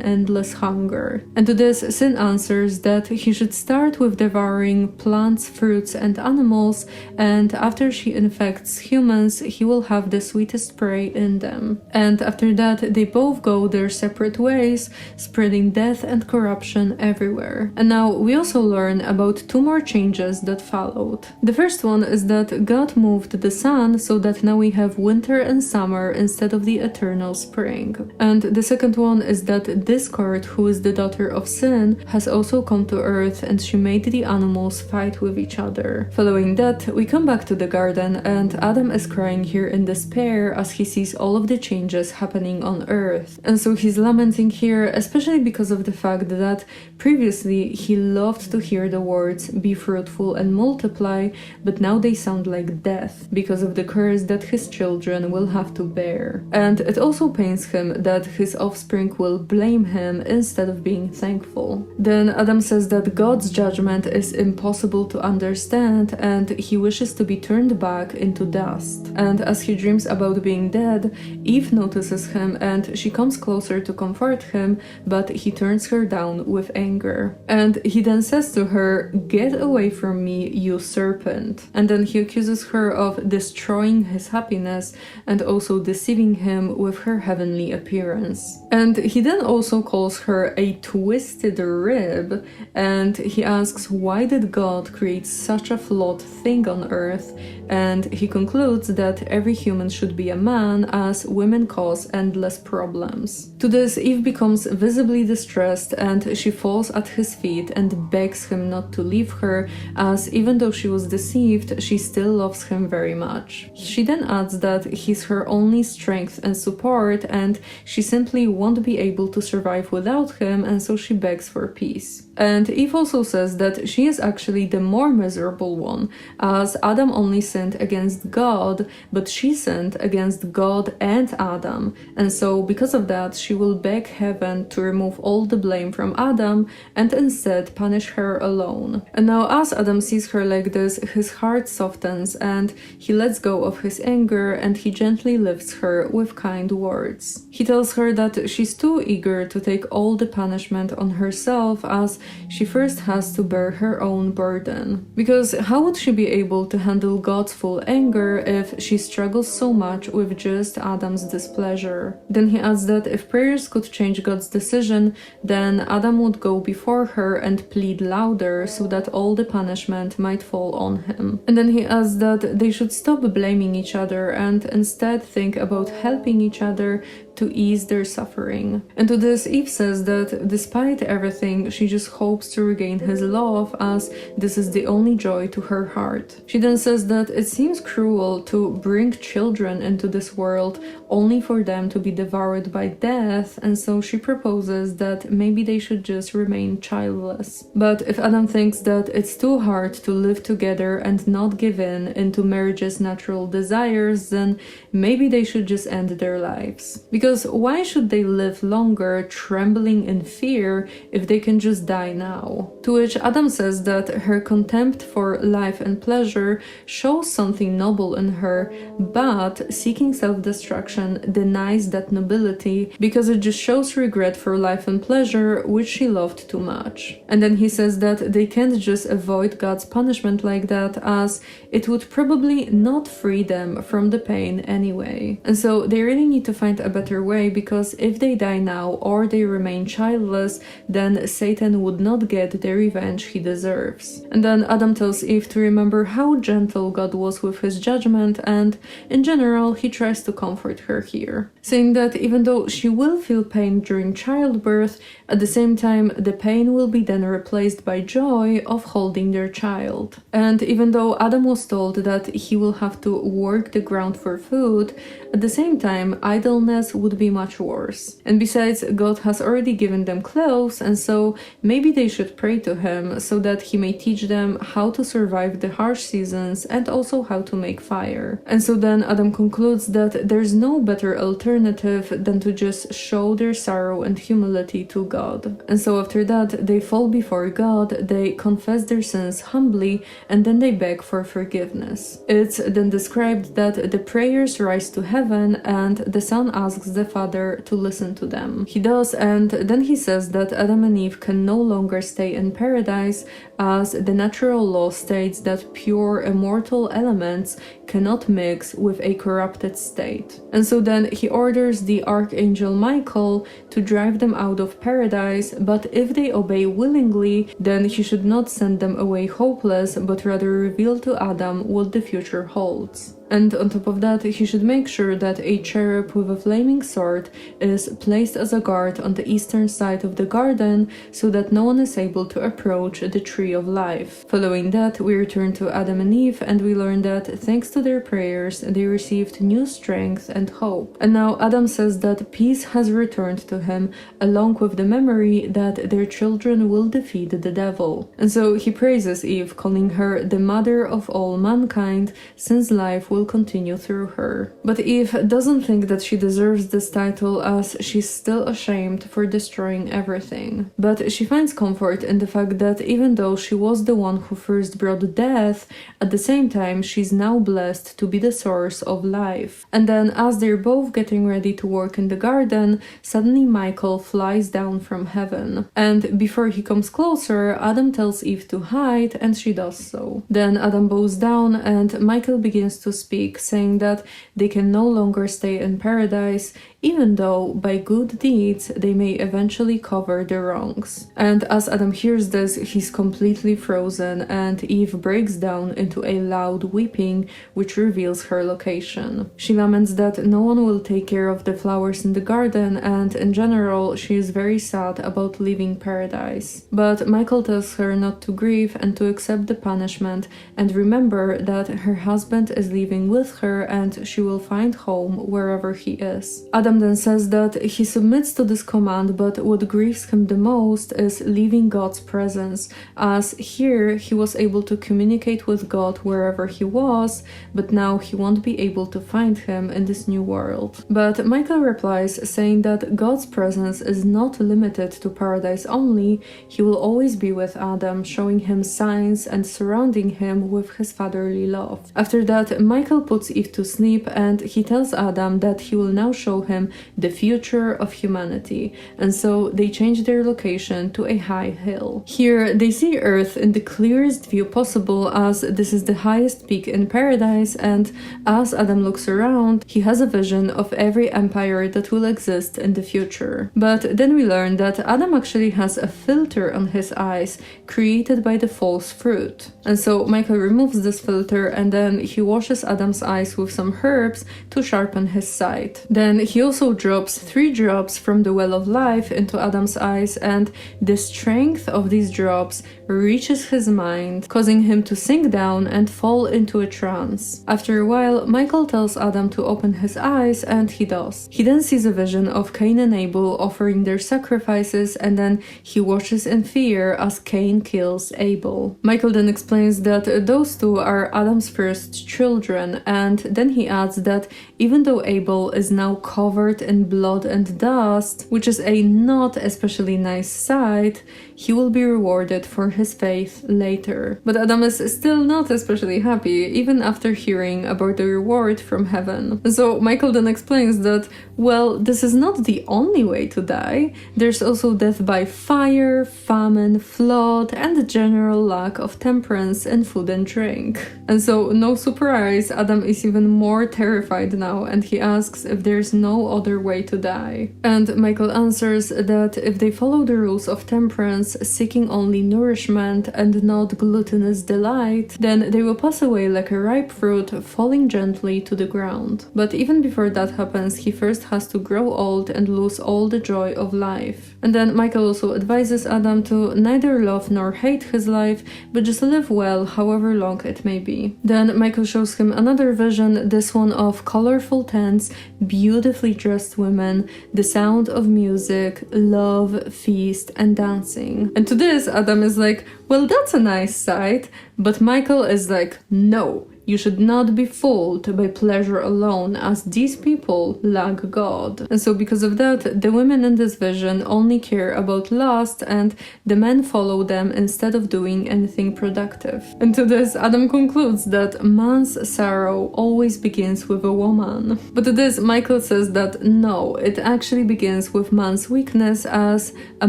endless hunger. And to this, Sin answers that he should start with devouring plants, fruits, and animals, and after she infects humans, he will have the sweetest prey in them. And after that, they both go their separate ways, spreading death and corruption everywhere. And now we also learn about two more changes that followed. The first one is that God moved the sun so that now we have winter and summer instead of the eternal spring. And the second one is that Discord, who is the daughter of Sin, has also come to Earth, and she made the animals fight with each other. Following that, we come back to the garden, and Adam is crying here in despair as he sees all of the changes happening on Earth. And so he's lamenting here, especially because of the fact that previously he loved to hear the words "be fruitful and multiply," but now they sound like death because of the curse that his children will have to bear. And it also pains him that his offspring will blame him instead of being thankful. Then Adam says that God's judgment is impossible to understand, and he wishes to be turned back into dust. And as he dreams about being dead, Eve notices him and she comes closer to comfort him, but he turns her down with anger. And he then says to her, "Get away from me, you serpent." And then he accuses her of destroying his happiness and also deceiving him with her heavenly appearance. And he then also calls her a twisted rib, and he asks why did God create such a flawed thing on earth, and he concludes that every human should be a man, as women cause endless problems. To this, Eve becomes visibly distressed and she falls at his feet and begs him not to leave her, as even though she was deceived, she still loves him very much. She then adds that he's her only strength and support, and she simply won't be able to survive without him, and so she begs for peace. And Eve also says that she is actually the more miserable one, as Adam only sinned against God, but she sinned against God and Adam, and so because of that she will beg heaven to remove all the blame from Adam and instead punish her alone. And now as Adam sees her like this, his heart softens and he lets go of his anger and he gently lifts her with kind words. He tells her that she's too eager to take all the punishment on herself, as she first has to bear her own burden. Because how would she be able to handle God's full anger if she struggles so much with just Adam's displeasure? Then he adds that if prayers could change God's decision, then Adam would go before her and plead louder so that all the punishment might fall on him. And then he adds that they should stop blaming each other and instead think about helping each other to ease their suffering. And to this, Eve says that despite everything, she just hopes to regain his love, as this is the only joy to her heart. She then says that it seems cruel to bring children into this world only for them to be devoured by death, and so she proposes that maybe they should just remain childless. But if Adam thinks that it's too hard to live together and not give in into marriage's natural desires, then maybe they should just end their lives. Because why should they live longer trembling in fear if they can just die now? To which Adam says that her contempt for life and pleasure shows something noble in her, but seeking self-destruction denies that nobility because it just shows regret for life and pleasure, which she loved too much. And then he says that they can't just avoid God's punishment like that, as it would probably not free them from the pain anyway. And so they really need to find a better way, because if they die now or they remain childless, then Satan would not get the revenge he deserves. And then Adam tells Eve to remember how gentle God was with his judgment, and in general he tries to comfort her here, saying that even though she will feel pain during childbirth, at the same time the pain will be then replaced by joy of holding their child. And even though Adam was told that he will have to work the ground for food, at the same time idleness would be much worse. And besides, God has already given them clothes, and so maybe they should pray to him so that he may teach them how to survive the harsh seasons and also how to make fire. And so then Adam concludes that there's no better alternative than to just show their sorrow and humility to God. And so after that, they fall before God, they confess their sins humbly, and then they beg for forgiveness. It's then described that the prayers rise to heaven and the Son asks the Father to listen to them. He does, and then he says that Adam and Eve can no longer stay in paradise, as the natural law states that pure immortal elements cannot mix with a corrupted state. And so then he orders the archangel Michael to drive them out of paradise, but if they obey willingly, then he should not send them away hopeless, but rather reveal to Adam what the future holds. And on top of that, he should make sure that a cherub with a flaming sword is placed as a guard on the eastern side of the garden so that no one is able to approach the tree of life. Following that, we return to Adam and Eve and we learn that thanks to their prayers, they received new strength and hope. And now Adam says that peace has returned to him, along with the memory that their children will defeat the devil. And so he praises Eve, calling her the mother of all mankind, since life will continue through her. But Eve doesn't think that she deserves this title, as she's still ashamed for destroying everything. But she finds comfort in the fact that even though she was the one who first brought death, at the same time she's now blessed to be the source of life. And then as they're both getting ready to work in the garden, suddenly Michael flies down from heaven. And before he comes closer, Adam tells Eve to hide, and she does so. Then Adam bows down and Michael begins to speak speak, saying that they can no longer stay in paradise, even though by good deeds they may eventually cover their wrongs. And as Adam hears this, he's completely frozen, and Eve breaks down into a loud weeping, which reveals her location. She laments that no one will take care of the flowers in the garden, and in general, she is very sad about leaving paradise. But Michael tells her not to grieve and to accept the punishment, and remember that her husband is leaving with her and she will find home wherever he is. Adam then says that he submits to this command, but what grieves him the most is leaving God's presence, as here he was able to communicate with God wherever he was, but now he won't be able to find him in this new world. But Michael replies, saying that God's presence is not limited to paradise only, he will always be with Adam, showing him signs and surrounding him with his fatherly love. After that, Michael puts Eve to sleep, and he tells Adam that he will now show him the future of humanity, and so they change their location to a high hill. Here they see Earth in the clearest view possible, as this is the highest peak in paradise, and as Adam looks around, he has a vision of every empire that will exist in the future. But then we learn that Adam actually has a filter on his eyes created by the false fruit. And so Michael removes this filter, and then he washes Adam's eyes with some herbs to sharpen his sight. Then he also drops 3 drops from the well of life into Adam's eyes, and the strength of these drops reaches his mind, causing him to sink down and fall into a trance. After a while, Michael tells Adam to open his eyes, and he does. He then sees a vision of Cain and Abel offering their sacrifices, and then he watches in fear as Cain kills Abel. Michael then explains that those two are Adam's first children, and then he adds that even though Abel is now covered in blood and dust, which is a not especially nice sight, he will be rewarded for his faith later. But Adam is still not especially happy, even after hearing about the reward from heaven. So Michael then explains that, well, this is not the only way to die. There's also death by fire, famine, flood, and the general lack of temperance in food and drink. And so, no surprise, Adam is even more terrified now, and he asks if there's no other way to die. And Michael answers that if they follow the rules of temperance, seeking only nourishment and not gluttonous delight, then they will pass away like a ripe fruit, falling gently to the ground. But even before that happens, he first has to grow old and lose all the joy of life. And then Michael also advises Adam to neither love nor hate his life, but just live well, however long it may be. Then Michael shows him another vision, this one of colorful tents, beautifully dressed women, the sound of music, love, feast, and dancing. And to this, Adam is like, well, that's a nice sight, but Michael is like, no. You should not be fooled by pleasure alone, as these people lack God. And so because of that, the women in this vision only care about lust, and the men follow them instead of doing anything productive. And to this, Adam concludes that man's sorrow always begins with a woman. But to this, Michael says that no, it actually begins with man's weakness, as a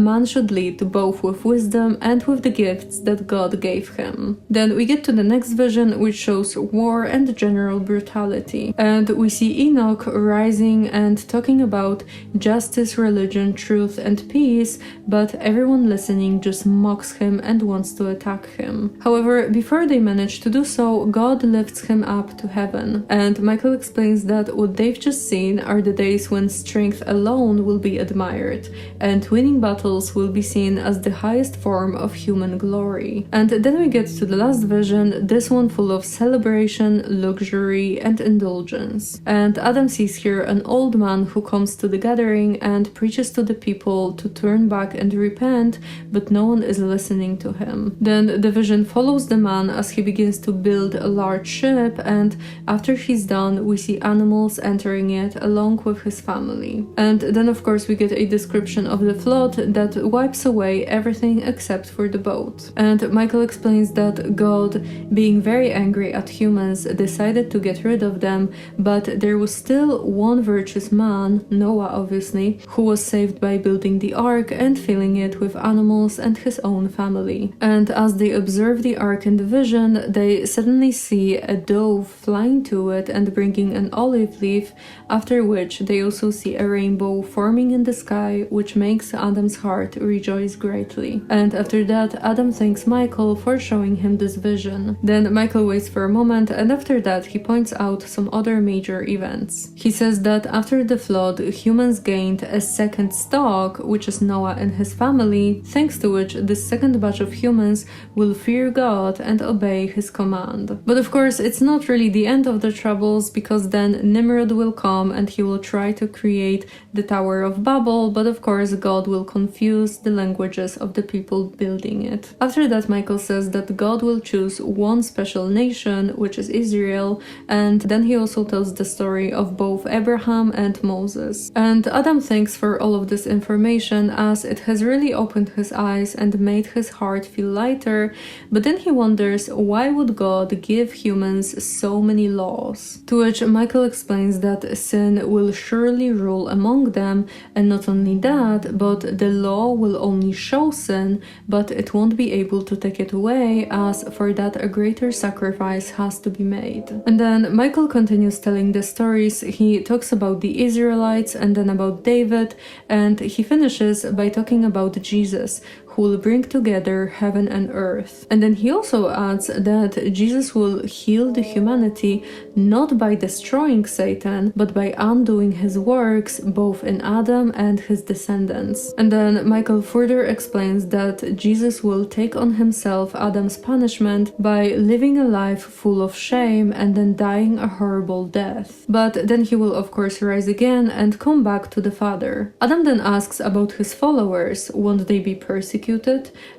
man should lead both with wisdom and with the gifts that God gave him. Then we get to the next vision, which shows war and general brutality. And we see Enoch rising and talking about justice, religion, truth, and peace, but everyone listening just mocks him and wants to attack him. However, before they manage to do so, God lifts him up to heaven. And Michael explains that what they've just seen are the days when strength alone will be admired, and winning battles will be seen as the highest form of human glory. And then we get to the last vision, this one full of celebration, luxury, and indulgence. And Adam sees here an old man who comes to the gathering and preaches to the people to turn back and repent, but no one is listening to him. Then the vision follows the man as he begins to build a large ship, and after he's done, we see animals entering it along with his family. And then of course we get a description of the flood that wipes away everything except for the boat. And Michael explains that God, being very angry at humans, humans decided to get rid of them, but there was still one virtuous man, Noah obviously, who was saved by building the ark and filling it with animals and his own family. And as they observe the ark in the vision, they suddenly see a dove flying to it and bringing an olive leaf, after which they also see a rainbow forming in the sky, which makes Adam's heart rejoice greatly. And after that, Adam thanks Michael for showing him this vision. Then Michael waits for a moment, and after that he points out some other major events. He says that after the flood, humans gained a second stock, which is Noah and his family, thanks to which this second batch of humans will fear God and obey his command. But of course, it's not really the end of the troubles, because then Nimrod will come and he will try to create the Tower of Babel, but of course God will confuse the languages of the people building it. After that, Michael says that God will choose one special nation, which is Israel, and then he also tells the story of both Abraham and Moses. And Adam thanks for all of this information, as it has really opened his eyes and made his heart feel lighter, but then he wonders why would God give humans so many laws? To which Michael explains that sin will surely rule among them, and not only that, but the law will only show sin, but it won't be able to take it away, as for that a greater sacrifice has to be made. And then Michael continues telling the stories. He talks about the Israelites and then about David, and he finishes by talking about Jesus, who will bring together heaven and earth. And then he also adds that Jesus will heal the humanity not by destroying Satan, but by undoing his works both in Adam and his descendants. And then Michael further explains that Jesus will take on himself Adam's punishment by living a life full of shame and then dying a horrible death. But then he will of course rise again and come back to the Father. Adam then asks about his followers, won't they be persecuted?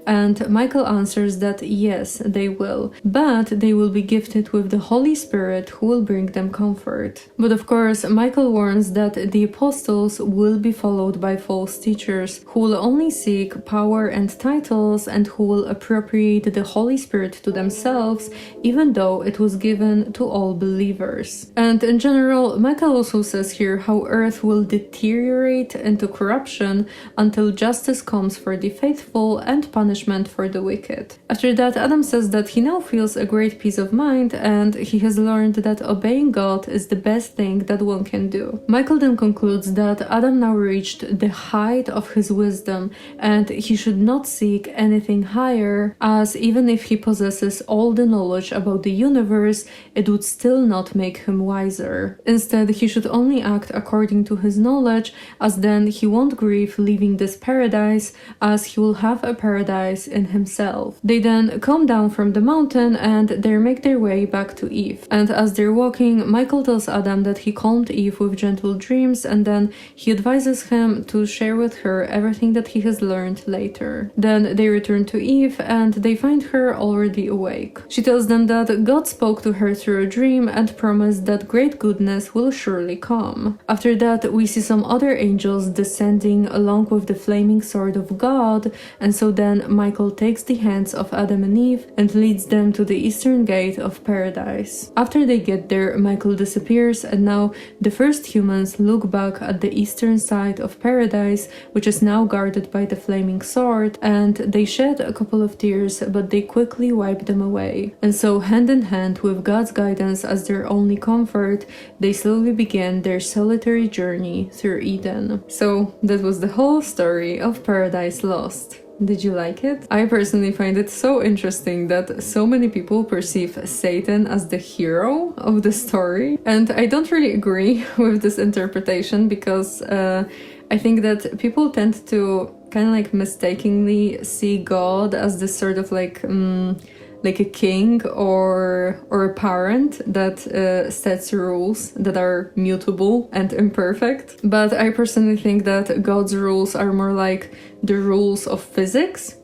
And Michael answers that yes, they will, but they will be gifted with the Holy Spirit who will bring them comfort. But of course, Michael warns that the apostles will be followed by false teachers who will only seek power and titles and who will appropriate the Holy Spirit to themselves, even though it was given to all believers. And in general, Michael also says here how earth will deteriorate into corruption until justice comes for the faithful and punishment for the wicked. After that, Adam says that he now feels a great peace of mind and he has learned that obeying God is the best thing that one can do. Michael then concludes that Adam now reached the height of his wisdom and he should not seek anything higher, as even if he possesses all the knowledge about the universe, it would still not make him wiser. Instead, he should only act according to his knowledge, as then he won't grieve leaving this paradise, as he will have a paradise in himself. They then come down from the mountain and they make their way back to Eve. And as they're walking, Michael tells Adam that he calmed Eve with gentle dreams, and then he advises him to share with her everything that he has learned later. Then they return to Eve and they find her already awake. She tells them that God spoke to her through a dream and promised that great goodness will surely come. After that, we see some other angels descending along with the flaming sword of God, and so then Michael takes the hands of Adam and Eve and leads them to the eastern gate of paradise. After they get there, Michael disappears, and now the first humans look back at the eastern side of paradise, which is now guarded by the flaming sword, and they shed a couple of tears, but they quickly wipe them away. And so, hand in hand with God's guidance as their only comfort, they slowly began their solitary journey through Eden. So that was the whole story of Paradise Lost. Did you like it? I personally find it so interesting that so many people perceive Satan as the hero of the story, and I don't really agree with this interpretation, because I think that people tend to kind of like mistakenly see God as this sort of like a king or a parent that sets rules that are mutable and imperfect. But I personally think that God's rules are more like the rules of physics,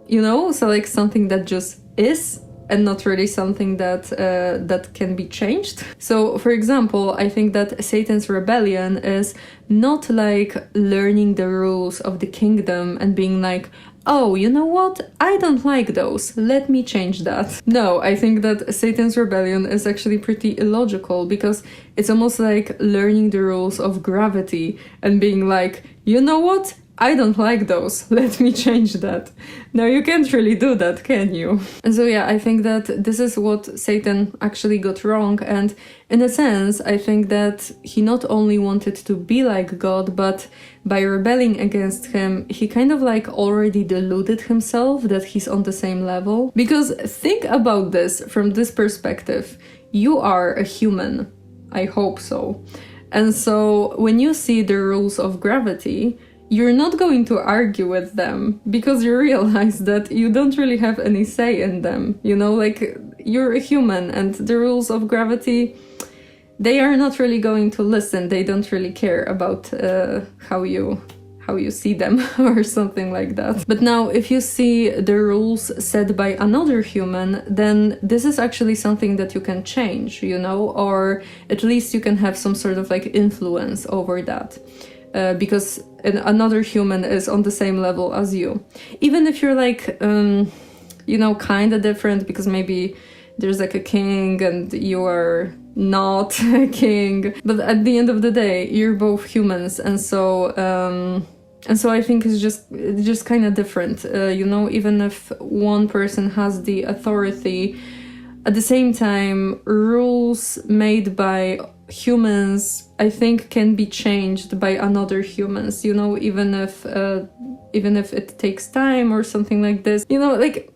you know? So like something that just is, and not really something that can be changed. So, for example, I think that Satan's rebellion is not like learning the rules of the kingdom and being like, oh, you know what? I don't like those. Let me change that. No, I think that Satan's rebellion is actually pretty illogical because it's almost like learning the rules of gravity and being like, you know what? I don't like those. Let me change that. Now you can't really do that, can you? And so yeah, I think that this is what Satan actually got wrong. And in a sense, I think that he not only wanted to be like God, but by rebelling against him, he kind of like already deluded himself that he's on the same level. Because think about this from this perspective. You are a human. I hope so. And so when you see the rules of gravity, you're not going to argue with them because you realize that you don't really have any say in them. You know, like you're a human and the rules of gravity, they are not really going to listen. They don't really care about how you see them or something like that. But now if you see the rules set by another human, then this is actually something that you can change, you know, or at least you can have some sort of like influence over that. Because another human is on the same level as you. Even if you're like, you know, kind of different, because maybe there's like a king and you are not a king. But at the end of the day, you're both humans. And so I think it's just kind of different. You know, even if one person has the authority, at the same time, rules made by humans, I think, can be changed by another humans, you know, even if it takes time or something like this, you know, like,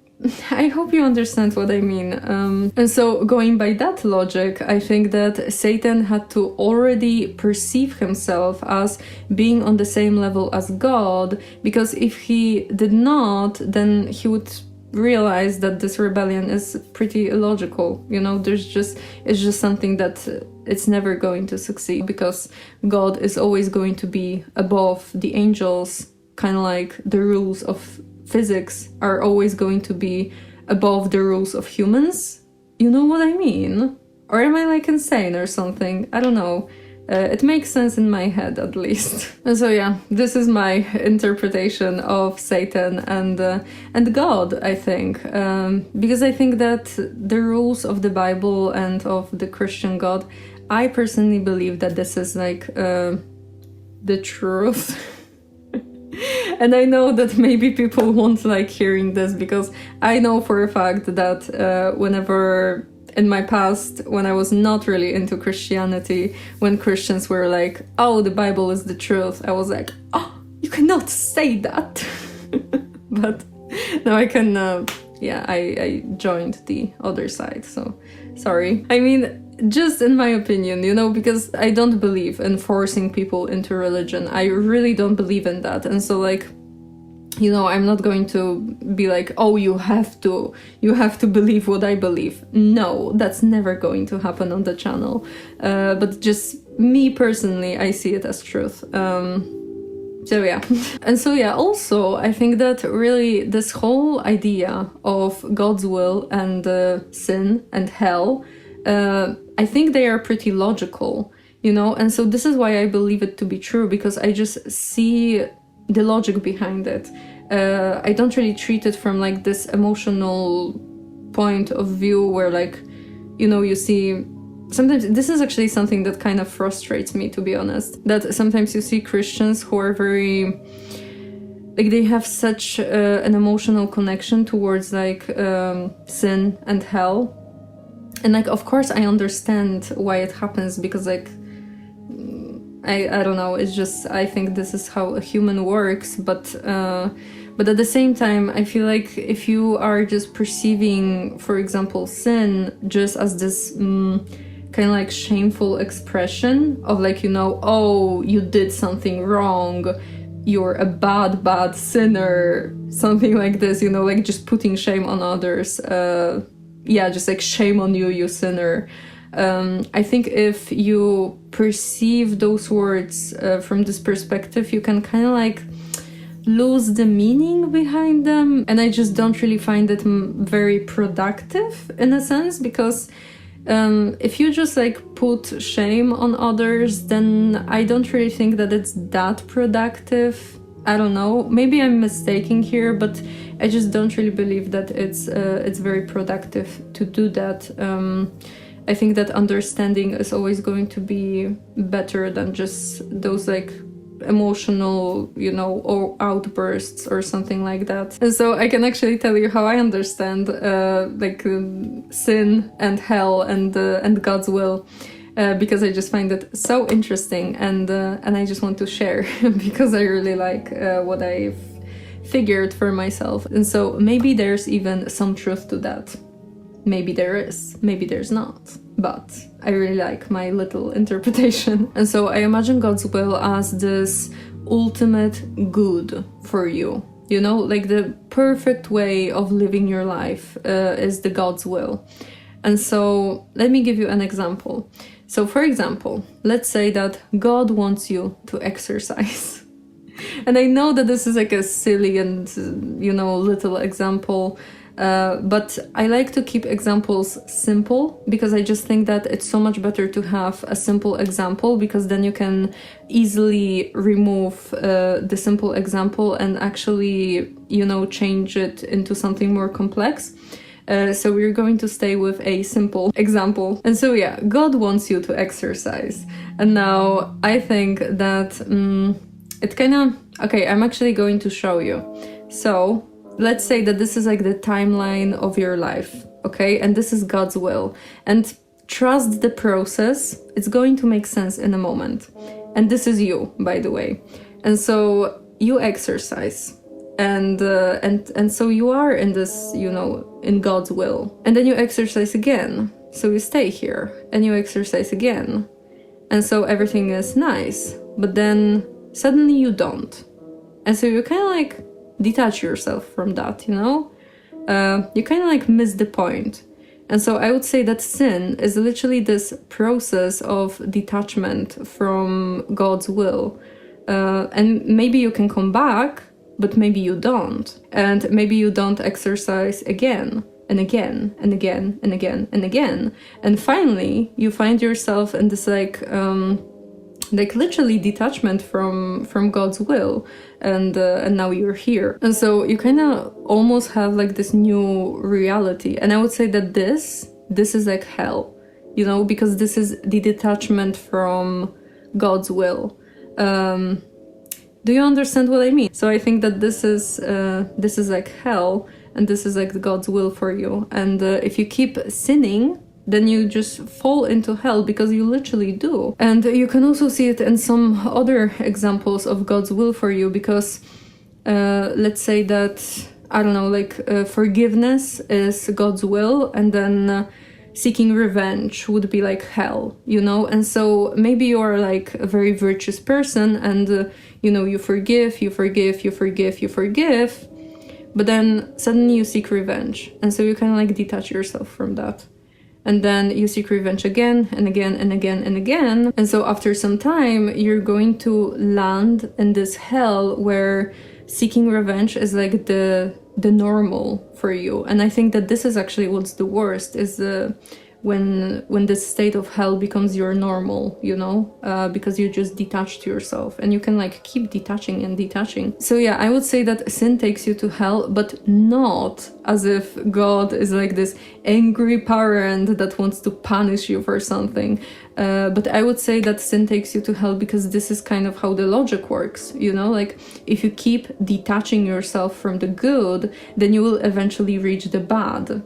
I hope you understand what I mean. And so going by that logic, I think that Satan had to already perceive himself as being on the same level as God, because if he did not, then he would realize that this rebellion is pretty illogical. You know, it's just something that it's never going to succeed, because God is always going to be above the angels, kind of like the rules of physics are always going to be above the rules of humans. You know what I mean? Or am I like insane or something? I don't know. It makes sense in my head, at least. And so yeah, this is my interpretation of Satan and God, I think. Because I think that the rules of the Bible and of the Christian God, I personally believe that this is like the truth. And I know that maybe people won't like hearing this, because I know for a fact that whenever in my past, when I was not really into Christianity, when Christians were like, oh, the Bible is the truth, I was like, oh, you cannot say that. But now I can, I joined the other side, so sorry. I mean, just in my opinion, you know, because I don't believe in forcing people into religion. I really don't believe in that. And so like, you know, I'm not going to be like, oh, you have to believe what I believe. No, that's never going to happen on the channel. But just me personally, I see it as truth. So yeah. And so yeah, also, I think that really this whole idea of God's will and sin and hell, I think they are pretty logical, you know? And so this is why I believe it to be true, because I just see the logic behind it. I don't really treat it from like this emotional point of view where like, you know, you see, sometimes this is actually something that kind of frustrates me, to be honest, that sometimes you see Christians who are very, like they have such an emotional connection towards like sin and hell. And like, of course I understand why it happens, because like, I don't know, it's just, I think this is how a human works, but at the same time, I feel like if you are just perceiving, for example, sin just as this kind of like shameful expression of like, you know, oh, you did something wrong, you're a bad sinner, something like this, you know, like just putting shame on others, just like shame on you, you sinner. I think if you perceive those words from this perspective, you can kind of like lose the meaning behind them. And I just don't really find it very productive in a sense, because if you just like put shame on others, then I don't really think that it's that productive. I don't know, maybe I'm mistaken here, but I just don't really believe that it's very productive to do that. I think that understanding is always going to be better than just those like emotional, you know, or outbursts or something like that. And so I can actually tell you how I understand sin and hell and God's will, because I just find it so interesting, and I just want to share because I really like what I've figured for myself. And so maybe there's even some truth to that. Maybe there is, maybe there's not, but I really like my little interpretation. And so I imagine God's will as this ultimate good for you. You know, like the perfect way of living your life is the God's will. And so let me give you an example. So for example, let's say that God wants you to exercise. And I know that this is like a silly and, you know, little example, but I like to keep examples simple because I just think that it's so much better to have a simple example, because then you can easily remove the simple example and actually, you know, change it into something more complex. So we're going to stay with a simple example. And so yeah, God wants you to exercise. And now I think that it kind of... Okay, I'm actually going to show you. So let's say that this is like the timeline of your life, okay? And this is God's will. And trust the process. It's going to make sense in a moment. And this is you, by the way. And so you exercise. And so you are in this, you know, in God's will. And then you exercise again. So you stay here and you exercise again. And so everything is nice. But then suddenly you don't. And so you kind of like detach yourself from that, you know? You kind of like miss the point. And so I would say that sin is literally this process of detachment from God's will. And maybe you can come back, but maybe you don't. And maybe you don't exercise again and again and again and again and again. And finally, you find yourself in this like literally detachment from God's will. And now you're here. And so you kind of almost have like this new reality. And I would say that this is like hell, you know, because this is the detachment from God's will. Do you understand what I mean? So I think that this is like hell, and this is like God's will for you. And if you keep sinning, then you just fall into hell, because you literally do. And you can also see it in some other examples of God's will for you, because let's say that, I don't know, like forgiveness is God's will, and then seeking revenge would be like hell, you know? And so maybe you are like a very virtuous person, and you know, you forgive, but then suddenly you seek revenge. And so you kind of like detach yourself from that. And then you seek revenge again and again and again and again. And so after some time, you're going to land in this hell where seeking revenge is like the normal for you. And I think that this is actually what's the worst, is when this state of hell becomes your normal, you know, because you just detached yourself, and you can like keep detaching and detaching. So yeah, I would say that sin takes you to hell, but not as if God is like this angry parent that wants to punish you for something. But I would say that sin takes you to hell because this is kind of how the logic works, you know, like if you keep detaching yourself from the good, then you will eventually reach the bad,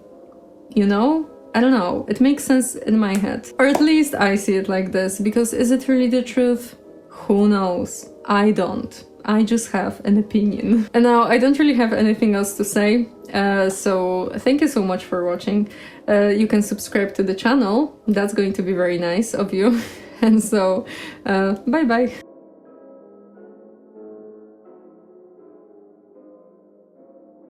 you know? I don't know, it makes sense in my head. Or at least I see it like this, because is it really the truth? Who knows? I don't. I just have an opinion. And now I don't really have anything else to say, so thank you so much for watching. You can subscribe to the channel, that's going to be very nice of you. And so, bye bye.